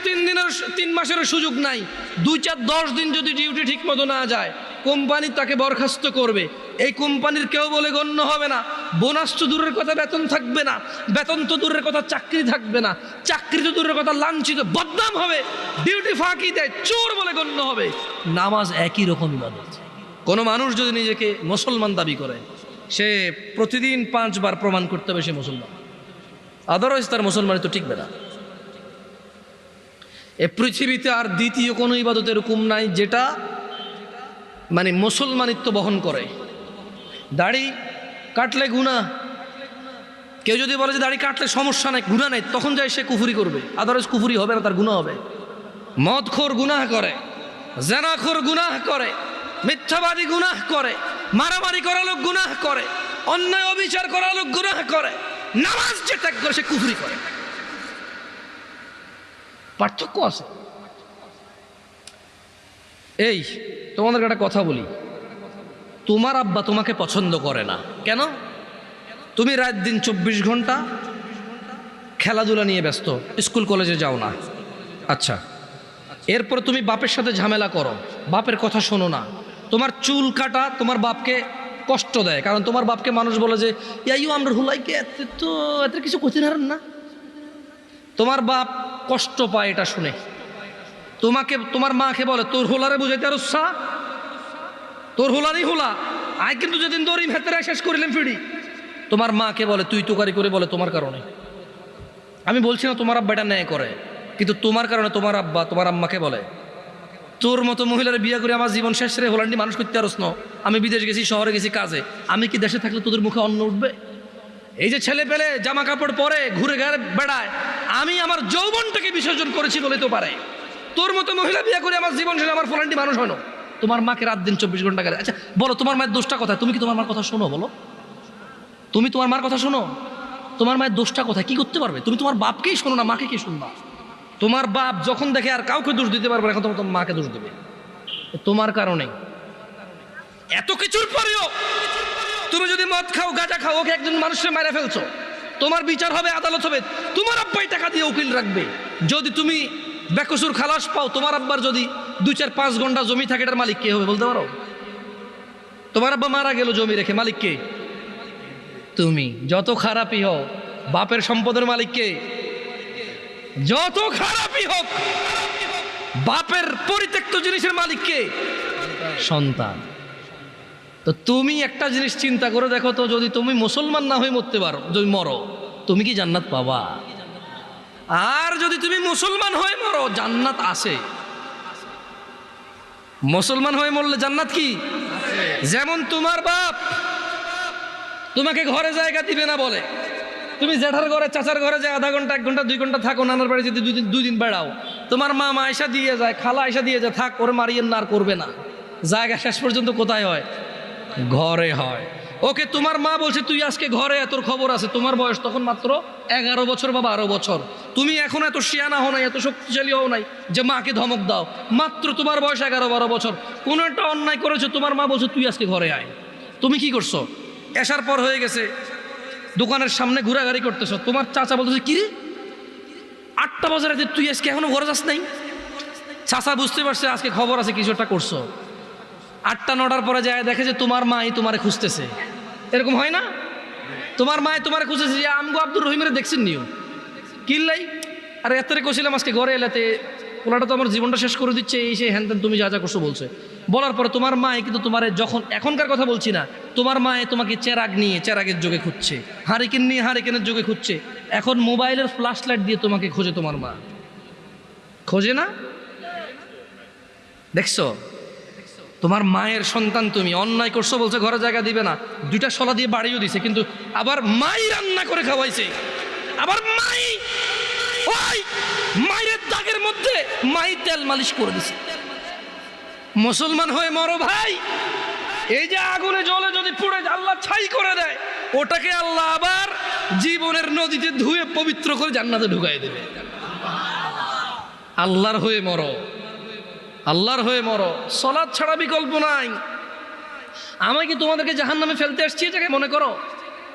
3 মাসেরও সুযোগ নাই। 2 4 10 দিন যদি ডিউটি ঠিক মতো না যায়, কোম্পানি তাকে বরখাস্ত করবে। এই কোম্পানির কেউ বলে গণ্য হবে না। বোনাস তো দূরের কথা, বেতন থাকবে না, বেতন তো দূরের কথা, চাকরি থাকবে না, চাকরি তো দূরের কথা, লাঞ্ছিত, বদনাম হবে, ডিউটি ফাঁকি দেয়, চোর বলে গণ্য হবে। নামাজ একই রকম ইবাদত। কোনো মানুষ যদি নিজেকে মুসলমান দাবি করে, সে প্রতিদিন 5 বার প্রমাণ করতে হবে সে মুসলমান, আদারওয়াইজ তার মুসলমানি তো টিকবে না। এ পৃথিবীতে আর দ্বিতীয় কোনো ইবাদত এরকম নাই যেটা মানে মুসলমানিত্ব বহন করে। দাড়ি কাটলে গুনাহ, কেউ যদি বলে যে দাড়ি কাটলে সমস্যা নাই, গুনাহ নাই, তখন যায় সে কুফরি করবে, আদারওয়াইজ কুফরি হবে না, তার গুনাহ হবে। মদখোর গুনাহ করে, জেনাখোর গুনাহ করে, মিথ্যাবাদী গুনাহ করে, মারামারি করা লোক গুনাহ করে, অন্যায় অবিচার করা লোক গুনাহ করে, নামাজ যে ত্যাগ করে সে কুফরি করে। পার্থক্য আছে। এই তোমাদের একটা কথা বলি, তোমার আব্বা তোমাকে পছন্দ করে না কেন? তুমি রাত দিন 24 ঘন্টা খেলাধুলা নিয়ে ব্যস্ত, স্কুল কলেজে যাও না। আচ্ছা, এরপর তুমি বাপের সাথে ঝামেলা করো, বাপের কথা শোনো না, তোমার চুল কাটা তোমার বাপকে কষ্ট দেয়, কারণ তোমার বাপকে মানুষ বলে যে ইয়াইও আমরা হুলাইকে তো এত কিছু কঠিন হারেন না। তোমার বাপ কষ্ট পায় এটা শুনে। তোমাকে তোমার মাকে বলে তোর হোলারে বুঝাইতে আর উৎসাহ, তোর হোলারই হোলা আয়, কিন্তু যেদিন দড়ি ভেতরে শেষ করিলাম ফিরি। তোমার মাকে বলে তুই তুকারি করে বলে তোমার কারণে। আমি বলছি না তোমার আব্বা এটা ন্যায় করে, কিন্তু তোমার কারণে তোমার আব্বা তোমার আম্মাকে বলে তোর মতো মহিলার বিয়ে করে আমার জীবন শেষ রে হোলান্ডি মানুষ করতে আর ন। আমি বিদেশ গেছি, শহরে গেছি কাজে, আমি কি দেশে থাকলে তোদের মুখে অন্ন উঠবে? এই যে ছেলে পেলে জামা কাপড় পরে ঘুরে ঘাড়ে বেড়ায়, আমি আমার যৌবনটাকে বিসর্জন করেছি বলে তো পারে। তোর মতো মহিলা বিয়ে করে আমার জীবন শেষে আমার ফোলান্ডি মানুষ হয় না। তোমার মাকে রাত দিন 24 ঘন্টা গেলে। আচ্ছা বলো তোমার মায়ের দোষটা কোথায়? তুমি কি তোমার মার কথা শোনো? বলো তুমি তোমার মার কথা শোনো? তোমার মায়ের দোষটা কোথায়? কি করতে পারবে? তুমি তোমার বাপকেই শোনো না, মাকে কি শুনবা? তোমার বাপ যখন দেখে আর কাউকে দোষ দিতে পারবে না, এখন তোমার মাকে দোষ দেবে তোমার কারণে। এত কিছুর পরেও তুমি যদি মদ খাও, গাঁজা খাও, ওকে একজন মানুষকে মেরে ফেলছো, তোমার বিচার হবে, আদালত হবে, তোমার আব্বাই টাকা দিয়ে উকিল রাখবে। যদি তুমি বেকসুর খালাস পাও, তোমার আব্বার যদি 2-4-5 ঘন্টা জমি থাকে, এটার মালিক কে হবে বলতে পারো? তোমার আব্বা মারা গেল জমি রেখে, মালিক কে? তুমি। যত খারাপই হও, বাপের সম্পদের মালিক কে? যত খারাপই হোক, বাপের পরিত্যক্ত জিনিসের মালিক কে? সন্তান। তো তুমি একটা জিনিস চিন্তা করে দেখো তো, যদি তুমি মুসলমান না হয়ে মরতে পারো, যদি মরো, তুমি কি জান্নাত পাবা? আর যদি তুমি মুসলমান হয়ে মরো, জান্নাত আছে। মুসলমান হয়ে মরলে জান্নাত কি? যেমন তোমার বাপ তোমাকে ঘরে জায়গা দিবে না বলে তুমি জেঠার ঘরে, চাচার ঘরে যে আধা ঘন্টা, 1 ঘন্টা, 2 ঘন্টা থাকো, নানার বাড়ি যদি 2 দিন বেড়াও, তোমার মা আয়সা দিয়ে যায়, খালা আয়সা দিয়ে যায়, থাক ওরে মারিয়ে না, আর করবে না। জায়গা শেষ পর্যন্ত কোথায় হয়? ঘরে হয়। ওকে তোমার মা বলছে তুই আজকে ঘরে, তোর খবর আছে। তোমার বয়স তখন মাত্র 11 বছর বা 12 বছর। তুমি এখন এত শিয়ানা হও নাই, এত শক্তিশালী হও নাই যে মাকে ধমক দাও। মাত্র তোমার বয়স 11-12 বছর। কোনো একটা অন্যায় করেছো, তোমার মা বলছে তুই আজকে ঘরে আয়। তুমি কি করছো? এসার পর হয়ে গেছে, দোকানের সামনে ঘোরাঘুরি করতেছো। তোমার চাচা বলতেছে কি রে 8টা বাজে রাতে তুই আজকে এখনো ঘরে যাস নাই? চাচা বুঝতে পারছে আজকে খবর আছে, কিছু একটা করছো। 8টা-9টার পরে যায় দেখে যে তোমার মাই তোমারে খুঁজতেছে। এরকম হয় না? তোমার মায় তোমারে খুঁজতেছে যে আমগো আব্দুর রহিমের দেখছেন নিও কিল্লাই, আর এতরে কছিলাম আজকে ঘরে এলাতে, ওনাটা তো আমার জীবনটা শেষ করে দিচ্ছে, এই সেই হ্যান তুমি যা যা করছো বলছে। বলার পরে তোমার মায় কিন্তু তোমার যখন, এখনকার কথা বলছি না, তোমার মায়ে তোমাকে চেরাগ নিয়ে চেরাগের যোগে খুঁজছে, হারিকেন নিয়ে হারিকেনের যোগে খুঁজছে। এখন মোবাইলের ফ্ল্যাশ লাইট দিয়ে তোমাকে খোঁজে। তোমার মা খোঁজে না? দেখছো? তোমার মায়ের সন্তান তুমি, অন্যায় করছো বলছে ঘরে জায়গা দিবে না, 2টা শলা দিয়ে বাড়িও দিছে, কিন্তু আবার মাই রান্না করে খাওয়াইছে। আবার মাই ওই মায়ের দাগের মধ্যে মাই তেল মালিশ করে দিছে। মুসলমান হয়ে মরো ভাই। এই যে আগুনে জলে যদি পুড়ে আল্লাহ ছাই করে দেয়, ওটাকে আল্লাহ আবার জীবনের নদীতে ধুয়ে পবিত্র করে জান্নাতে ঢুকাই দেবে। আল্লাহর হয়ে মরো, আল্লাহর হয়ে মরো। সালাত ছাড়া বিকল্প নাই। আমি কি তোমাদেরকে জাহান্নামে ফেলতে আসছি এটাকে মনে করো?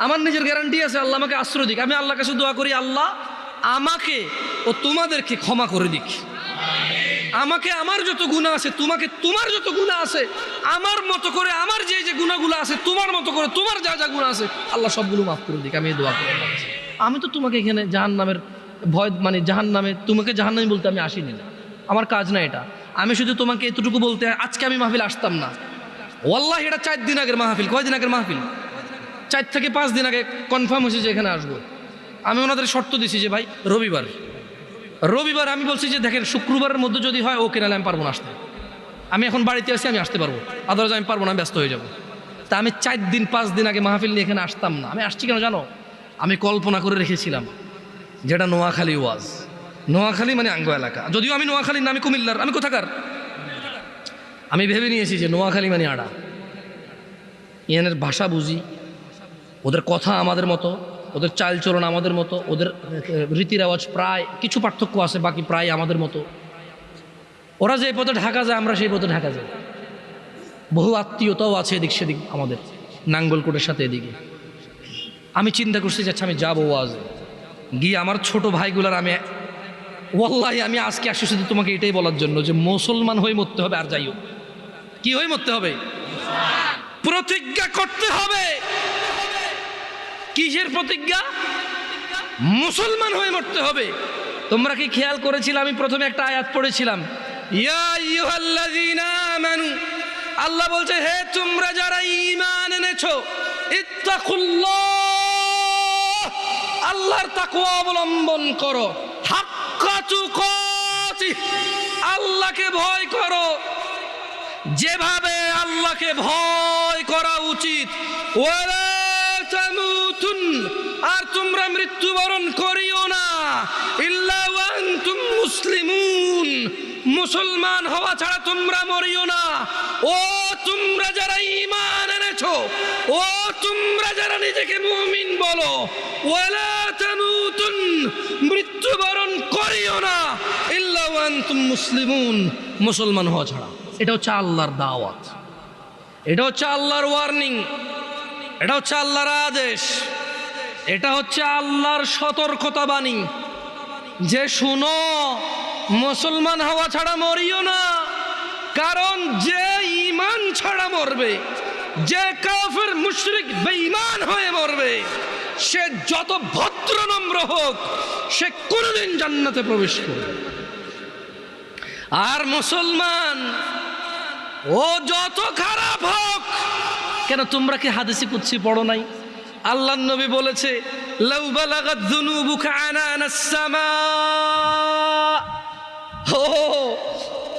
আমার নিজের গ্যারান্টি আছে, আল্লাহ আমাকে আশ্রয় দিক। আমি আল্লাহর কাছে দোয়া করি, আল্লাহ আমাকে ও তোমাদেরকে ক্ষমা করে দিক। আমাকে আমার যত গুনাহ আছে, তোমাকে তোমার যত গুনাহ আছে, আমার মতো করে আমার যে যে গুনাহগুলো আছে, তোমার মতো করে তোমার যা যা গুনাহ আছে, আল্লাহ সবগুলো মাফ করে দিক। আমি এই দোয়া করি। আমি তো তোমাকে এখানে জাহান্নামের ভয়, মানে জাহান্নামে, তোমাকে জাহান্নামী বলতে আমি আসিনি না, আমার কাজ না এটা। আমি শুধু তোমাকে এতটুকু বলতে, আজকে আমি মাহফিল আসতাম না, ওয়াল্লাহি এটা 4 দিন আগের মাহফিল। কয়দিন আগের মাহফিল? 4 থেকে 5 দিন আগে কনফার্ম হয়েছে যে এখানে আসবো। আমি ওনাদের শর্ত দিছি যে ভাই রবিবার আমি বলছি যে দেখেন শুক্রবারের মধ্যে যদি হয় ওকে, নাহলে আমি পারবো না আসতে। আমি এখন বাড়িতে আছি, আমি আসতে পারবো, আদারওয়াইজ আমি পারবো না, ব্যস্ত হয়ে যাবো। তা আমি 4-5 দিন আগে মাহফিল নিয়ে এখানে আসতাম না। আমি আসছি কেন জানো? আমি কল্পনা করে রেখেছিলাম যেটা নোয়াখালী ওয়াজ। নোয়াখালী মানে আঙ্গ এলাকা, যদিও আমি নোয়াখালীর না, আমি কুমিল্লার। আমি কোথাকার? আমি ভেবে নিয়েছি যে নোয়াখালী মানে আড়া। ইয়ানের ভাষা বুঝি, ওদের কথা আমাদের মতো, ওদের চালচলন আমাদের মতো, ওদের রীতি রেওয়াজ প্রায় কিছু পার্থক্য আছে, বাকি প্রায় আমাদের মতো। ওরা যে পথে ঢাকা যায়, আমরা সেই পথে ঢাকা যাই। বহু আত্মীয়তাও আছে এদিক সেদিক আমাদের, নাঙ্গলকোটের সাথে এদিকে। আমি চিন্তা করছি যে আচ্ছা আমি যাবো ওয়াজে গিয়ে আমার ছোট ভাইগুলার আমি ওয়াল্লাহি আমি আজকে আসছি শুধু তোমাকে এটাই বলার জন্য যে মুসলমান হয়ে মরতে হবে। আর যাই হোক, কি হয়ে মরতে হবে? প্রতিজ্ঞা করতে হবে। কিসের প্রতিজ্ঞা? মুসলমান হয়ে মরতে হবে। তোমরা কি খেয়াল করেছিলে আমি প্রথমে একটা আয়াত পড়েছিলাম, ইয়া আইয়ুহাল্লাযীনা আমানু, আল্লাহ বলছে হে তোমরা যারা ঈমান এনেছো, ইত্তাকুল্লাহ, আল্লাহর তাকওয়া অবলম্বন করো, হাক্কা তুকাতিহ, আল্লাহকে ভয় করো যেভাবে আল্লাহকে ভয় করা উচিত, ওয়ালা তামুতুন, আর তোমরা মৃত্যুবরণ করিও না, ইল্লা ওয়া আনতুম মুসলিমুন, মুসলমান হওয়া ছাড়া তোমরা মরিও না। ও তোমরা যারা ঈমান এনেছো, ও তোমরা যারা নিজেকে মুমিন বলো, ওয়ালা তামুতুন, মৃত্যুবরণ করিও না, ইল্লা ওয়া আনতুম মুসলিমুন, মুসলমান হওয়া ছাড়া। এটা হচ্ছে আল্লাহর দাওয়াত, এটা হচ্ছে আল্লাহর ওয়ার্নিং, এটা হচ্ছে আল্লাহর আদেশ, এটা হচ্ছে আল্লাহর সতর্কতা বাণী যে শুনো, মুসলমান হওয়া ছাড়া মরিও না। কারণ যে ঈমান ছাড়া মরবে, যে কাফের মুশরিক বেঈমান হয়ে মরবে, সে যত ভদ্র নম্র হোক, সে কোনোদিন জান্নাতে প্রবেশ করবে। আর মুসলমান ও যত খারাপ হোক কেন, তোমরা কি হাদিসে কুদসি পড়ো নাই? আল্লাহর নবী বলেছে, লাউ বালাগাত যুনুবুকা আনানাস সামা। ও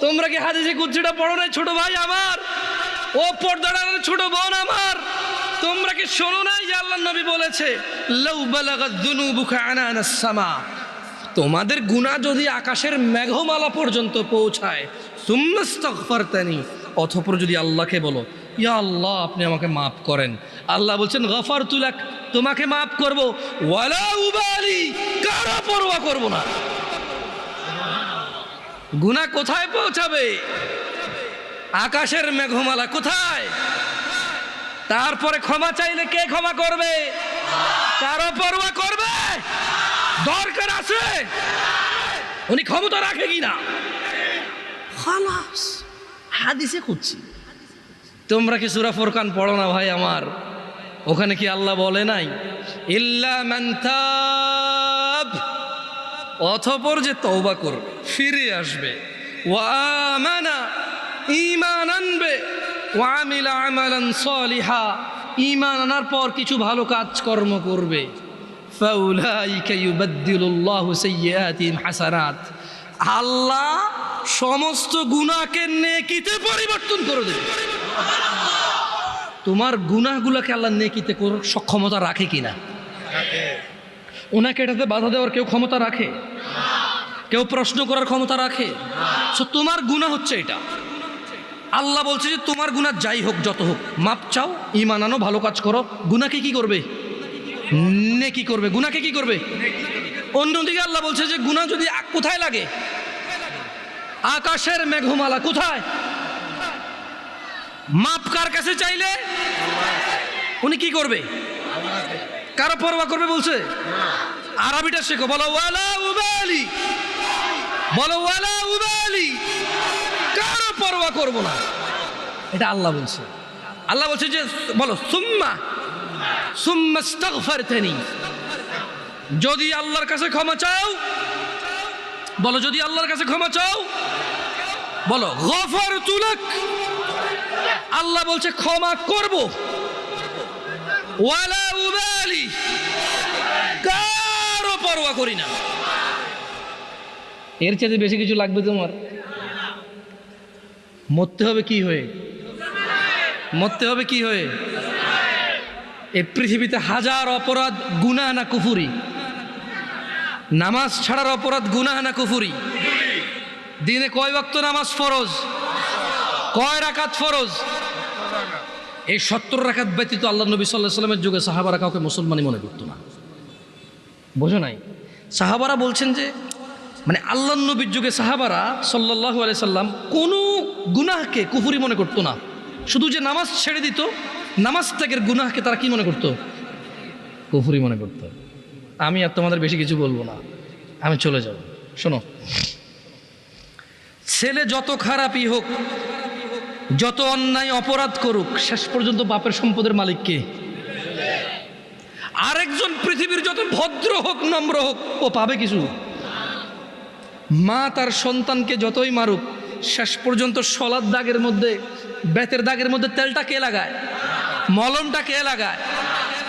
তোমরা কি হাদিসে কুদসিটা পড়ো নাই ছোট ভাই আমার, ও পর্দার ছোট বোন আমার? তোমরা কি শোনো নাই যে আল্লাহর নবী বলেছে, লাউ বালাগাত যুনুবুকা আনানাস সামা, তোমাদের গুনাহ যদি আকাশের মেঘমালা পর্যন্ত পৌঁছায়, সুম্মাস্তাগফারতানি, অতঃপর যদি আল্লাহকে বলো, ইয়া আল্লাহ আপনি আমাকে মাফ করেন, আল্লাহ বলছেন গফারতু লাক, তোমাকে মাফ করব, ওয়ালা উবালি, কারো পরোয়া করব না। গুনাহ কোথায় পৌঁছাবে? আকাশের মেঘমালা কোথায়? তারপরে ক্ষমা চাইলে কে ক্ষমা করবে? কারো পরোয়া করবে? দরকার আছে? উনি ক্ষমতা রাখে কিনা? খালাস, হাদিসে খুঁজছি। তোমরা কি সূরা ফুরকান পড়ো না ভাই আমার? ওখানে কি আল্লাহ বলে নাই, ইল্লা মান তাব, অতঃপর যে তওবা করবে, ফিরে আসবে, ওয়া আমানা, ঈমান আনবে, ওয়া আমিলা আমালান সালিহা, ঈমান আনার পর কিছু ভালো কাজকর্ম করবে, ফাউলাইকা ইউবাদদিলুল্লাহু সাইয়্যাতিহিম হাসানাত, আল্লাহ সমস্ত গুনাহকে নেকিতে পরিবর্তন করে দেবে। তোমার গুনাহগুলোকে আল্লাহ নেকিতে করার সক্ষমতা রাখে কিনা? ওনাকে এটাতে বাধা দেওয়ার কেউ ক্ষমতা রাখে? কেউ প্রশ্ন করার ক্ষমতা রাখে? সো তোমার গুনাহ হচ্ছে এটা। আল্লাহ বলছে যে তোমার গুনাহ যাই হোক, যত হোক, মাপ চাও, ঈমান আনো, ভালো কাজ করো, গুনাহকে কি করবে? নেকি করবে। গুনাহকে কি করবে? অন্যদিকে আল্লাহ বলছে যে গুনাহ যদি কোথায় লাগে? আকাশের মেঘমালা কোথায়? মাপ কার কাছে চাইলে উনি কি করবে? কারো পরোয়া করবে বলছে? আরবিটা শেখো, বলো ওয়ালা উবালি, বলো ওয়ালা উবালি, কারো পরোয়া করব না, এটা আল্লাহ বলছে। আল্লাহ বলছে যে বলো সুম্মা আস্তাগফারতানি, যদি আল্লাহর কাছে ক্ষমা চাও, বলো যদি আল্লাহর কাছে ক্ষমা চাও, বলো গফারতু লাক, আল্লাহ বলছে ক্ষমা করব, ওয়ালা উবালি, কারো পরোয়া করি না। এর চেয়ে বেশি কিছু লাগবে তোমার? মরতে হবে কি হয়ে? মরতে হবে কি হয়ে? এই পৃথিবীতে হাজার অপরাধ, গুনাহ না কুফরি? নামাজ ছাড়ার অপরাধ গুনাহ না কুফরি? দিনে কয় ওয়াক্ত নামাজ ফরজ? কয় রাকাত ফরজ? এই 70 রাকাত ব্যতীত আল্লাহ নবী সাল্লাল্লাহু আলাইহি ওয়াসাল্লামের যুগে সাহাবারা কাউকে মুসলমানই মনে করতো না। বোঝো নাই? সাহাবারা বলছেন যে মানে আল্লাহ নবীর যুগে সাহাবারা সাল্লাল্লাহু আলাইহি সাল্লাম কোনো গুনাহকে কুফরি মনে করতো না। শুধু যে নামাজ ছেড়ে দিত, নামাজ ত্যাগের গুনাহকে তারা কি মনে করতো? কুফরি মনে করতো। আমি আর তোমাদের বেশি কিছু বলবো না, আমি চলে যাব। শোনো, ছেলে যত খারাপই হোক, যত অন্যায় অপরাধ করুক, শেষ পর্যন্ত বাপের সম্পদের মালিক কে? আরেকজন পৃথিবীর যত ভদ্র হোক, নম্র হোক, ও পাবে কিছু? মা তার সন্তানকে যতই মারুক, শেষ পর্যন্ত শলার দাগের মধ্যে, বেতের দাগের মধ্যে তেলটা কে লাগায়? মলমটা কে লাগায়?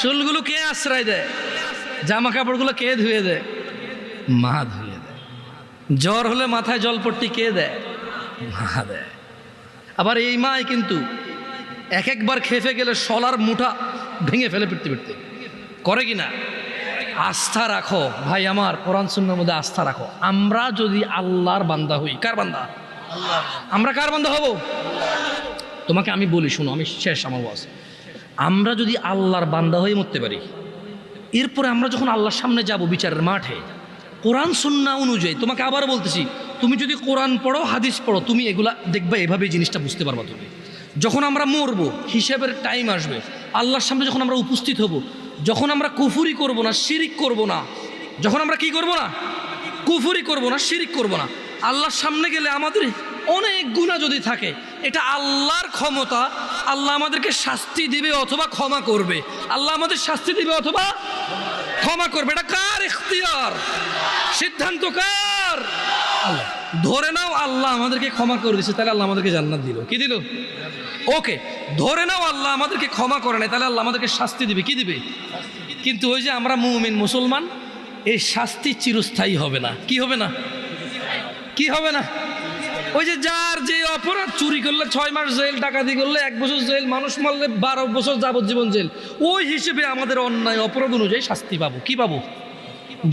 চুলগুলো কে আশ্রয় দেয়? জামা কাপড়গুলো কে ধুয়ে দেয়? মা ধুয়ে দেয়। জ্বর হলে মাথায় জলপট্টি কে দেয়? মা দেয়। আবার এই মাই কিন্তু এক একবার খেপে গেলে শলার মুঠা ভেঙে ফেলে পিটতে পিটতে, করে কি না? আস্থা রাখো ভাই আমার, কোরআন সুন্নাহর মধ্যে আস্থা রাখো। আমরা যদি আল্লাহর বান্দা হই, কার বান্দা? আমরা কার বান্দা হব? তোমাকে আমি বলি, শুনো, আমি শেষ আমার ওয়াজ। আমরা যদি আল্লাহর বান্দা হয়ে মরতে পারি, এরপরে আমরা যখন আল্লাহর সামনে যাব বিচারের মাঠে, কোরআন সুন্নাহ অনুযায়ী, তোমাকে আবার বলতেছি, তুমি যদি কোরআন পড়ো, হাদিস পড়ো, তুমি এগুলা দেখবে, এভাবে জিনিসটা বুঝতে পারবা। তুমি যখন আমরা মরবো, হিসেবের টাইম আসবে, আল্লাহর সামনে যখন আমরা উপস্থিত হব, যখন আমরা কুফরি করব না, শিরিক করব না, যখন আমরা কি করব না, কুফরি করব না, শিরিক করব না, আল্লাহর সামনে গেলে আমাদের অনেক গুনাহ যদি থাকে, এটা আল্লাহর ক্ষমতা। আল্লাহ আমাদেরকে শাস্তি দিবে অথবা ক্ষমা করবে। আল্লাহ আমাদের শাস্তি দিবে অথবা ক্ষমা করবে। এটা কার ইখতিয়ার? সিদ্ধান্ত কার? আল্লাহ। ধরে নাও আল্লাহ আমাদেরকে ক্ষমা করে দিচ্ছে, তাহলে আল্লাহ আমাদেরকে জান্নাত দিল। কি দিল? ওকে। ধরে নাও আল্লাহ আমাদেরকে ক্ষমা করে নাই, তাহলে আল্লাহ আমাদেরকে শাস্তি দিবে। কি দিবে? কিন্তু ওই যে আমরা মুমিন মুসলমান, এই শাস্তি চিরস্থায়ী হবে না। কি হবে না? কি হবে না? ওই যে যার যে অপরাধ, চুরি করলে 6 মাস জেল, ডাকাতি করলে 1 বছর জেল, মানুষ মারলে 12 বছর যাবজ্জীবন জেল, ওই হিসেবে আমাদের অন্যায় অপরাধ অনুযায়ী শাস্তি পাবো। কি পাবো?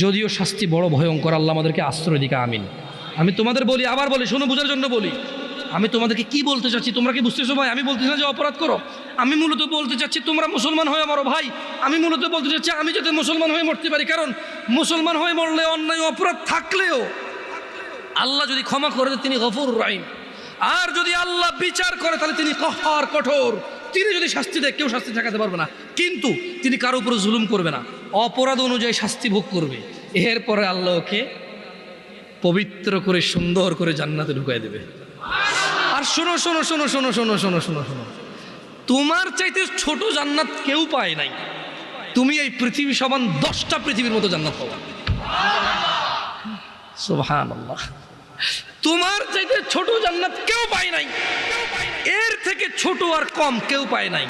যদিও শাস্তি বড় ভয়ঙ্কর, আল্লাহ আমাদেরকে আশ্রয় দিকে। আমিন। আমি তোমাদের বলি, আবার বলি, শোনো, বোঝার জন্য বলি। আমি তোমাদেরকে কি বলতে চাচ্ছি, তোমরা কি বুঝতেছো ভাই? আমি বলতেছি না যে অপরাধ করো, আমি মূলত বলতে চাচ্ছি তোমরা মুসলমান হয়ে মরো ভাই। আমি মূলত বলতে চাচ্ছি আমি যাতে মুসলমান হয়ে মরতে পারি, কারণ মুসলমান হয়ে মরলে অন্যায় অপরাধ থাকলেও আল্লাহ যদি ক্ষমা করে তিনি গফুর রহিম, আর যদি আল্লাহ বিচার করে তাহলে তিনি কহার, কঠোর। তিনি যদি শাস্তি দেয়, কেউ শাস্তি ঠেকাতে পারবে না, কিন্তু তিনি কারো উপরে জুলুম করবে না, অপরাধ অনুযায়ী শাস্তি ভোগ করবে। এরপরে আল্লাহ ওকে পবিত্র করে সুন্দর করে জান্নাতে ঢুকাই দেবে। আর শোনো শোনো শোনো শোনো শোনো শোনো শোনো শোনো, তোমার চাইতে ছোট জান্নাত কেউ পায় নাই। তুমি এই পৃথিবী সমান 10টা পৃথিবীর মতো জান্নাত পাবা। সুবহানাল্লাহ। তোমার চাইতে ছোট জান্নাত কেউ পায় নাই, এর থেকে ছোট আর কম কেউ পায় নাই।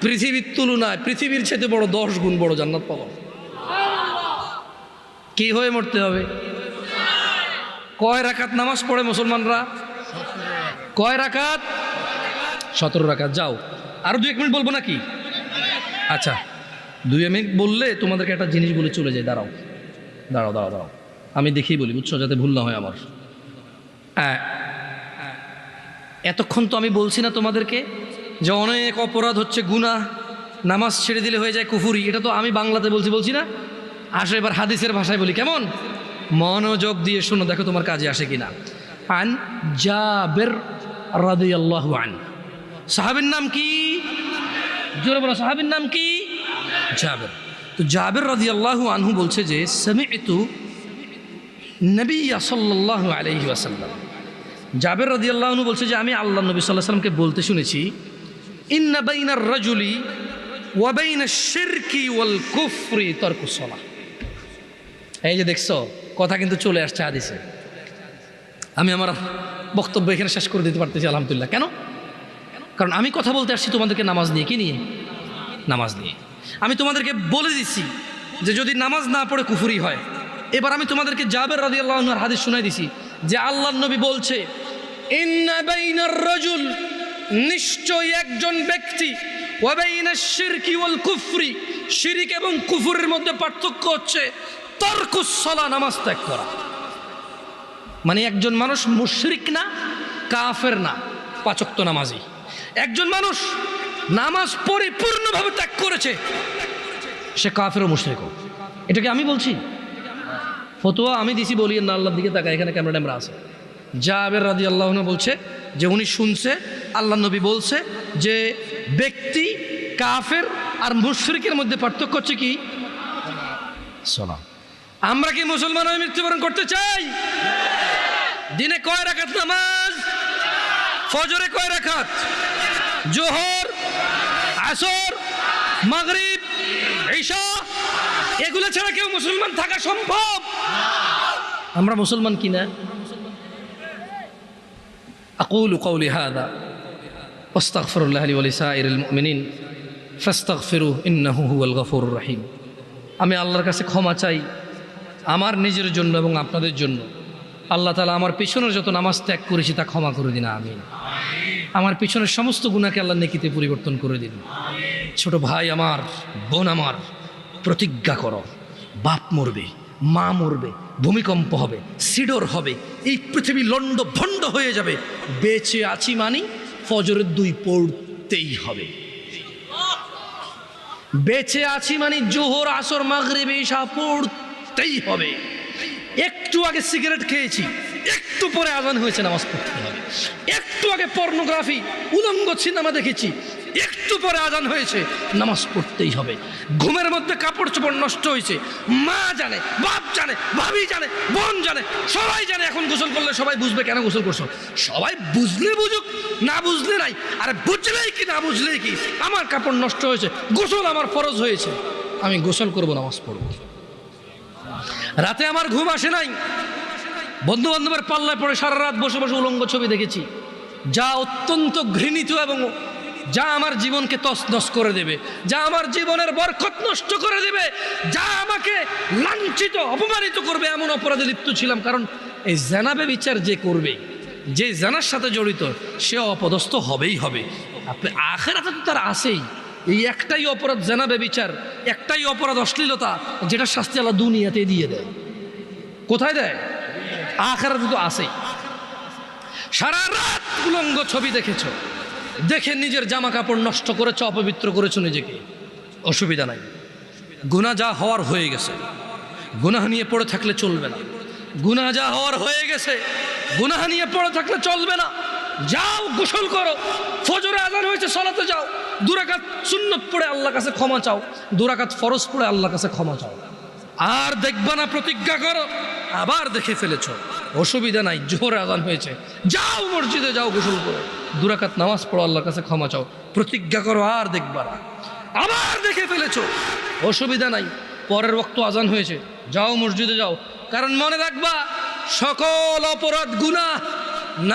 পৃথিবীর তুলনায় পৃথিবীর চাইতে বড় 10 গুণ বড় জান্নাত পাবো। কি হয়ে মরতে হবে? কয় রাকাত নামাজ পড়ে মুসলমানরা? কয় রাকাত? 17 রাকাত। যাও, আরো 2-1 মিনিট বলবো নাকি? আচ্ছা, 2 মিনিট বললে তোমাদেরকে একটা জিনিস বলে চলে যায়। দাঁড়াও দাঁড়াও দাঁড়াও দাঁড়াও, আমি দেখেই বলি, বুঝছো, যাতে ভুল না হয় আমার। এতক্ষণ তো আমি বলছি না তোমাদেরকে যে অনেক অপরাধ হচ্ছে গুনাহ, নামাজ ছেড়ে দিলে হয়ে যায় কুফুরি। এটা তো আমি বাংলাতে বলছি না? আসো এবার হাদিসের ভাষায় বলি, কেমন? মনোযোগ দিয়ে শুনো, দেখো তোমার কাজে আসে কিনা। আন জাবের রাদিয়াল্লাহু আনহু, সাহাবীর নাম কি? জোরে বলো, সাহাবীর নাম কি? জাবের। তো জাবের রাদিয়াল্লাহু আনহু বলছে যে সামি'তু নবী সাল্লাল্লাহু আলাইহি ওয়াসাল্লাম, জাবের রাদিয়াল্লাহু আনহু বলছে যে আমি আল্লাহ নবী সাল্লাল্লাহু আলাইহি ওয়াসাল্লামকে বলতে শুনেছি, ইন্না বাইনার রাজুলি ওয়া বাইনাশ শিরকি ওয়াল কুফরি তারকুস সালাহ। এই যে দেখছো, কথা কিন্তু চলে আসছে হাদিসে। আমি আমার বক্তব্য এখানে শেষ করে দিতে পারতেছি আলহামদুলিল্লাহ। কেন? কারণ আমি কথা বলতে আসছি তোমাদেরকে নামাজ নিয়ে। কি নিয়ে? নামাজ নিয়ে। আমি তোমাদেরকে বলে দিচ্ছি যে যদি নামাজ না পড়ে কুফরি হয়। এবার আমি তোমাদেরকে জাবের রাদিয়াল্লাহু আনহুর হাদিস শোনাই দিছি যে আল্লাহর নবী বলছে, ইন্না বাইনার রাজুল, নিশ্চয় একজন ব্যক্তি, ওয়া বাইনাশ শিরকি ওয়াল কুফরি, শিরিক এবং কুফরের মধ্যে পার্থক্য হচ্ছে তারকুস সালাহ, নামাজ ত্যাগ করা। মানে একজন মানুষ মুশরিক না, কাফের না, 5 ওয়াক্ত নামাজি। একজন মানুষ নামাজ পরিপূর্ণভাবে ত্যাগ করেছে, সে কাফের ও মুশরিক। এটাকে আমি বলছি, ফতোয়া আমি দিছি, বলি না, আল্লাহর দিকে তাকায়, এখানে ক্যামেরা ট্যামেরা আছে। জাবের রাদিয়াল্লাহু আনহু বলছে যে উনি শুনছে আল্লাহ নবী বলছে যে ব্যক্তি কাফের আর মুশরিকের মধ্যে পার্থক্য হচ্ছে কি? সালাহ। আমরা কি মুসলমান হয়ে মৃত্যুবরণ করতে চাই? দিনে কয় রাকাত নামাজ? ফজরে কয় রাকাত? জোহর, আসর, মাগরিব, ঈশা, এগুলো ছাড়া কেউ মুসলমান থাকা সম্ভব? আমরা মুসলমান কিনা? আকুলু কওলি হাযা ওয়াস্তাগফিরুল্লাহ লি ওয়া লিসাইরিল মুমিনিন ফাস্তাগফিরুহু ইন্নাহু হুয়াল গফুরুর রহিম। আমি আল্লাহর কাছে ক্ষমা চাই আমার নিজের জন্য এবং আপনাদের জন্য। আল্লাহ তাআলা আমার পিছনের যত নামাজ ত্যাগ করেছি তা ক্ষমা করে দিন, আমিন। আমার পিছনের সমস্ত গুনাহকে আল্লাহ নেকিতে পরিবর্তন করে দিন। ছোট ভাই আমার, বোন আমার, প্রতিজ্ঞা করো, বাপ মরবে, মা মরবে, ভূমিকম্প হবে, সিডর হবে, এই পৃথিবী লন্ড ভন্ড হয়ে যাবে, বেঁচে আছি মানি ফজরের 2 পড়তেই হবে। বেঁচে আছি মানে জোহর, আসর, মাগরিব, ঈশা পড়তেই হবে। একটু আগে সিগারেট খেয়েছি, একটু পরে আজান হয়েছে, নামাজ পড়তে হবে। একটু আগে পর্নোগ্রাফি, উলঙ্গ সিনেমা দেখেছি, একটু পরে আজান হয়েছে, নামাজ পড়তেই হবে। ঘুমের মধ্যে কাপড় চোপড় নষ্ট হয়েছে, মা জানে, বাপ জানে, ভাবি জানে, বোন জানে, সবাই জানে। এখন গোসল করলে সবাই বুঝবে কেন গোসল করছো। সবাই বুঝলে বুঝুক, না বুঝলে নাই। আরে বুঝলেই কি না বুঝলেই কি, আমার কাপড় নষ্ট হয়েছে, গোসল আমার ফরজ হয়েছে, আমি গোসল করবো, নামাজ পড়বো। রাতে আমার ঘুম আসে নাই, বন্ধু বান্ধবের পাল্লায় পড়ে সারা রাত বসে বসে উলঙ্গ ছবি দেখেছি, যা অত্যন্ত ঘৃণিত এবং যা আমার জীবনকে তছনছ করে দেবে, যা আমার জীবনের বরকত নষ্ট করে দেবে, যা আমাকে লাঞ্ছিত অপমানিত করবে, এমন অপরাধে লিপ্ত ছিলাম। কারণ এই জানাবে বিচার যে করবে, যে জানার সাথে জড়িত, সে অপদস্থ হবেই হবে। আপনি আখিরাতে তো তার আছেই। এই একটাই অপরাধ জানাবে বিচার, একটাই অপরাধ অশ্লীলতা, যেটা শাস্তি আল্লাহ দুনিয়াতে দিয়ে দেয়। কোথায় দেয়? আখিরাতে তো আছেই। সারা রাত উলঙ্গ ছবি দেখেছো, দেখে নিজের জামা কাপড় নষ্ট করেছো, অপবিত্র করেছো নিজেকে, অসুবিধা নাই। গুনাহ যা হওয়ার হয়ে গেছে, গুনাহ নিয়ে পড়ে থাকলে চলবে না। গুনাহ যা হওয়ার হয়ে গেছে, গুনাহ নিয়ে পড়ে থাকলে চলবে না। যাও গোসল করো, ফজরে আজান হয়েছে, সালাতে যাও, 2 রাকাত সুন্নত পড়ে আল্লাহর কাছে ক্ষমা চাও, 2 রাকাত ফরজ পড়ে আল্লাহর কাছে ক্ষমা চাও। আর দেখবা না, প্রতিজ্ঞা করো, আবার দেখে ফেলেছো, অসুবিধা নাই, জোহর আজান হয়েছে, যাও মসজিদে যাও, গোসল করো, 2 রাকাত নামাজ পড়ো, আল্লাহর কাছে ক্ষমা চাও, প্রতিজ্ঞা করো, আর দেখবা না। আবার দেখে ফেলেছো, অসুবিধা নাই, পরের ওয়াক্ত আজান হয়েছে, যাও মসজিদে যাও। কারণ মনে রাখবা, সকল অপরাধ গুনাহ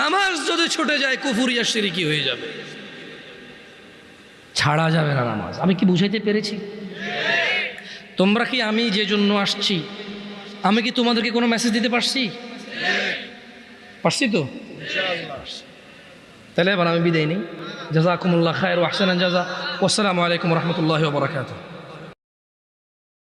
নামাজ যদি ছুটে যায় কুফরিয়া শিরকি হয়ে যাবে, ছাড়া যাবে না নামাজ। আমি কি বুঝাইতে পেরেছি? তোমরা কি, আমি যে জন্য আসছি, আমি কি তোমাদেরকে কোনো মেসেজ দিতে পারছি? পারছি তো? তাহলে এবার আমি বিদায় নিই। জাযাকুমুল্লাহ খায়র ওয়া আহসানাল জাযা। ওয়াসসালামু আলাইকুম ওয়া রাহমাতুল্লাহি ওয়া বারাকাতুহু।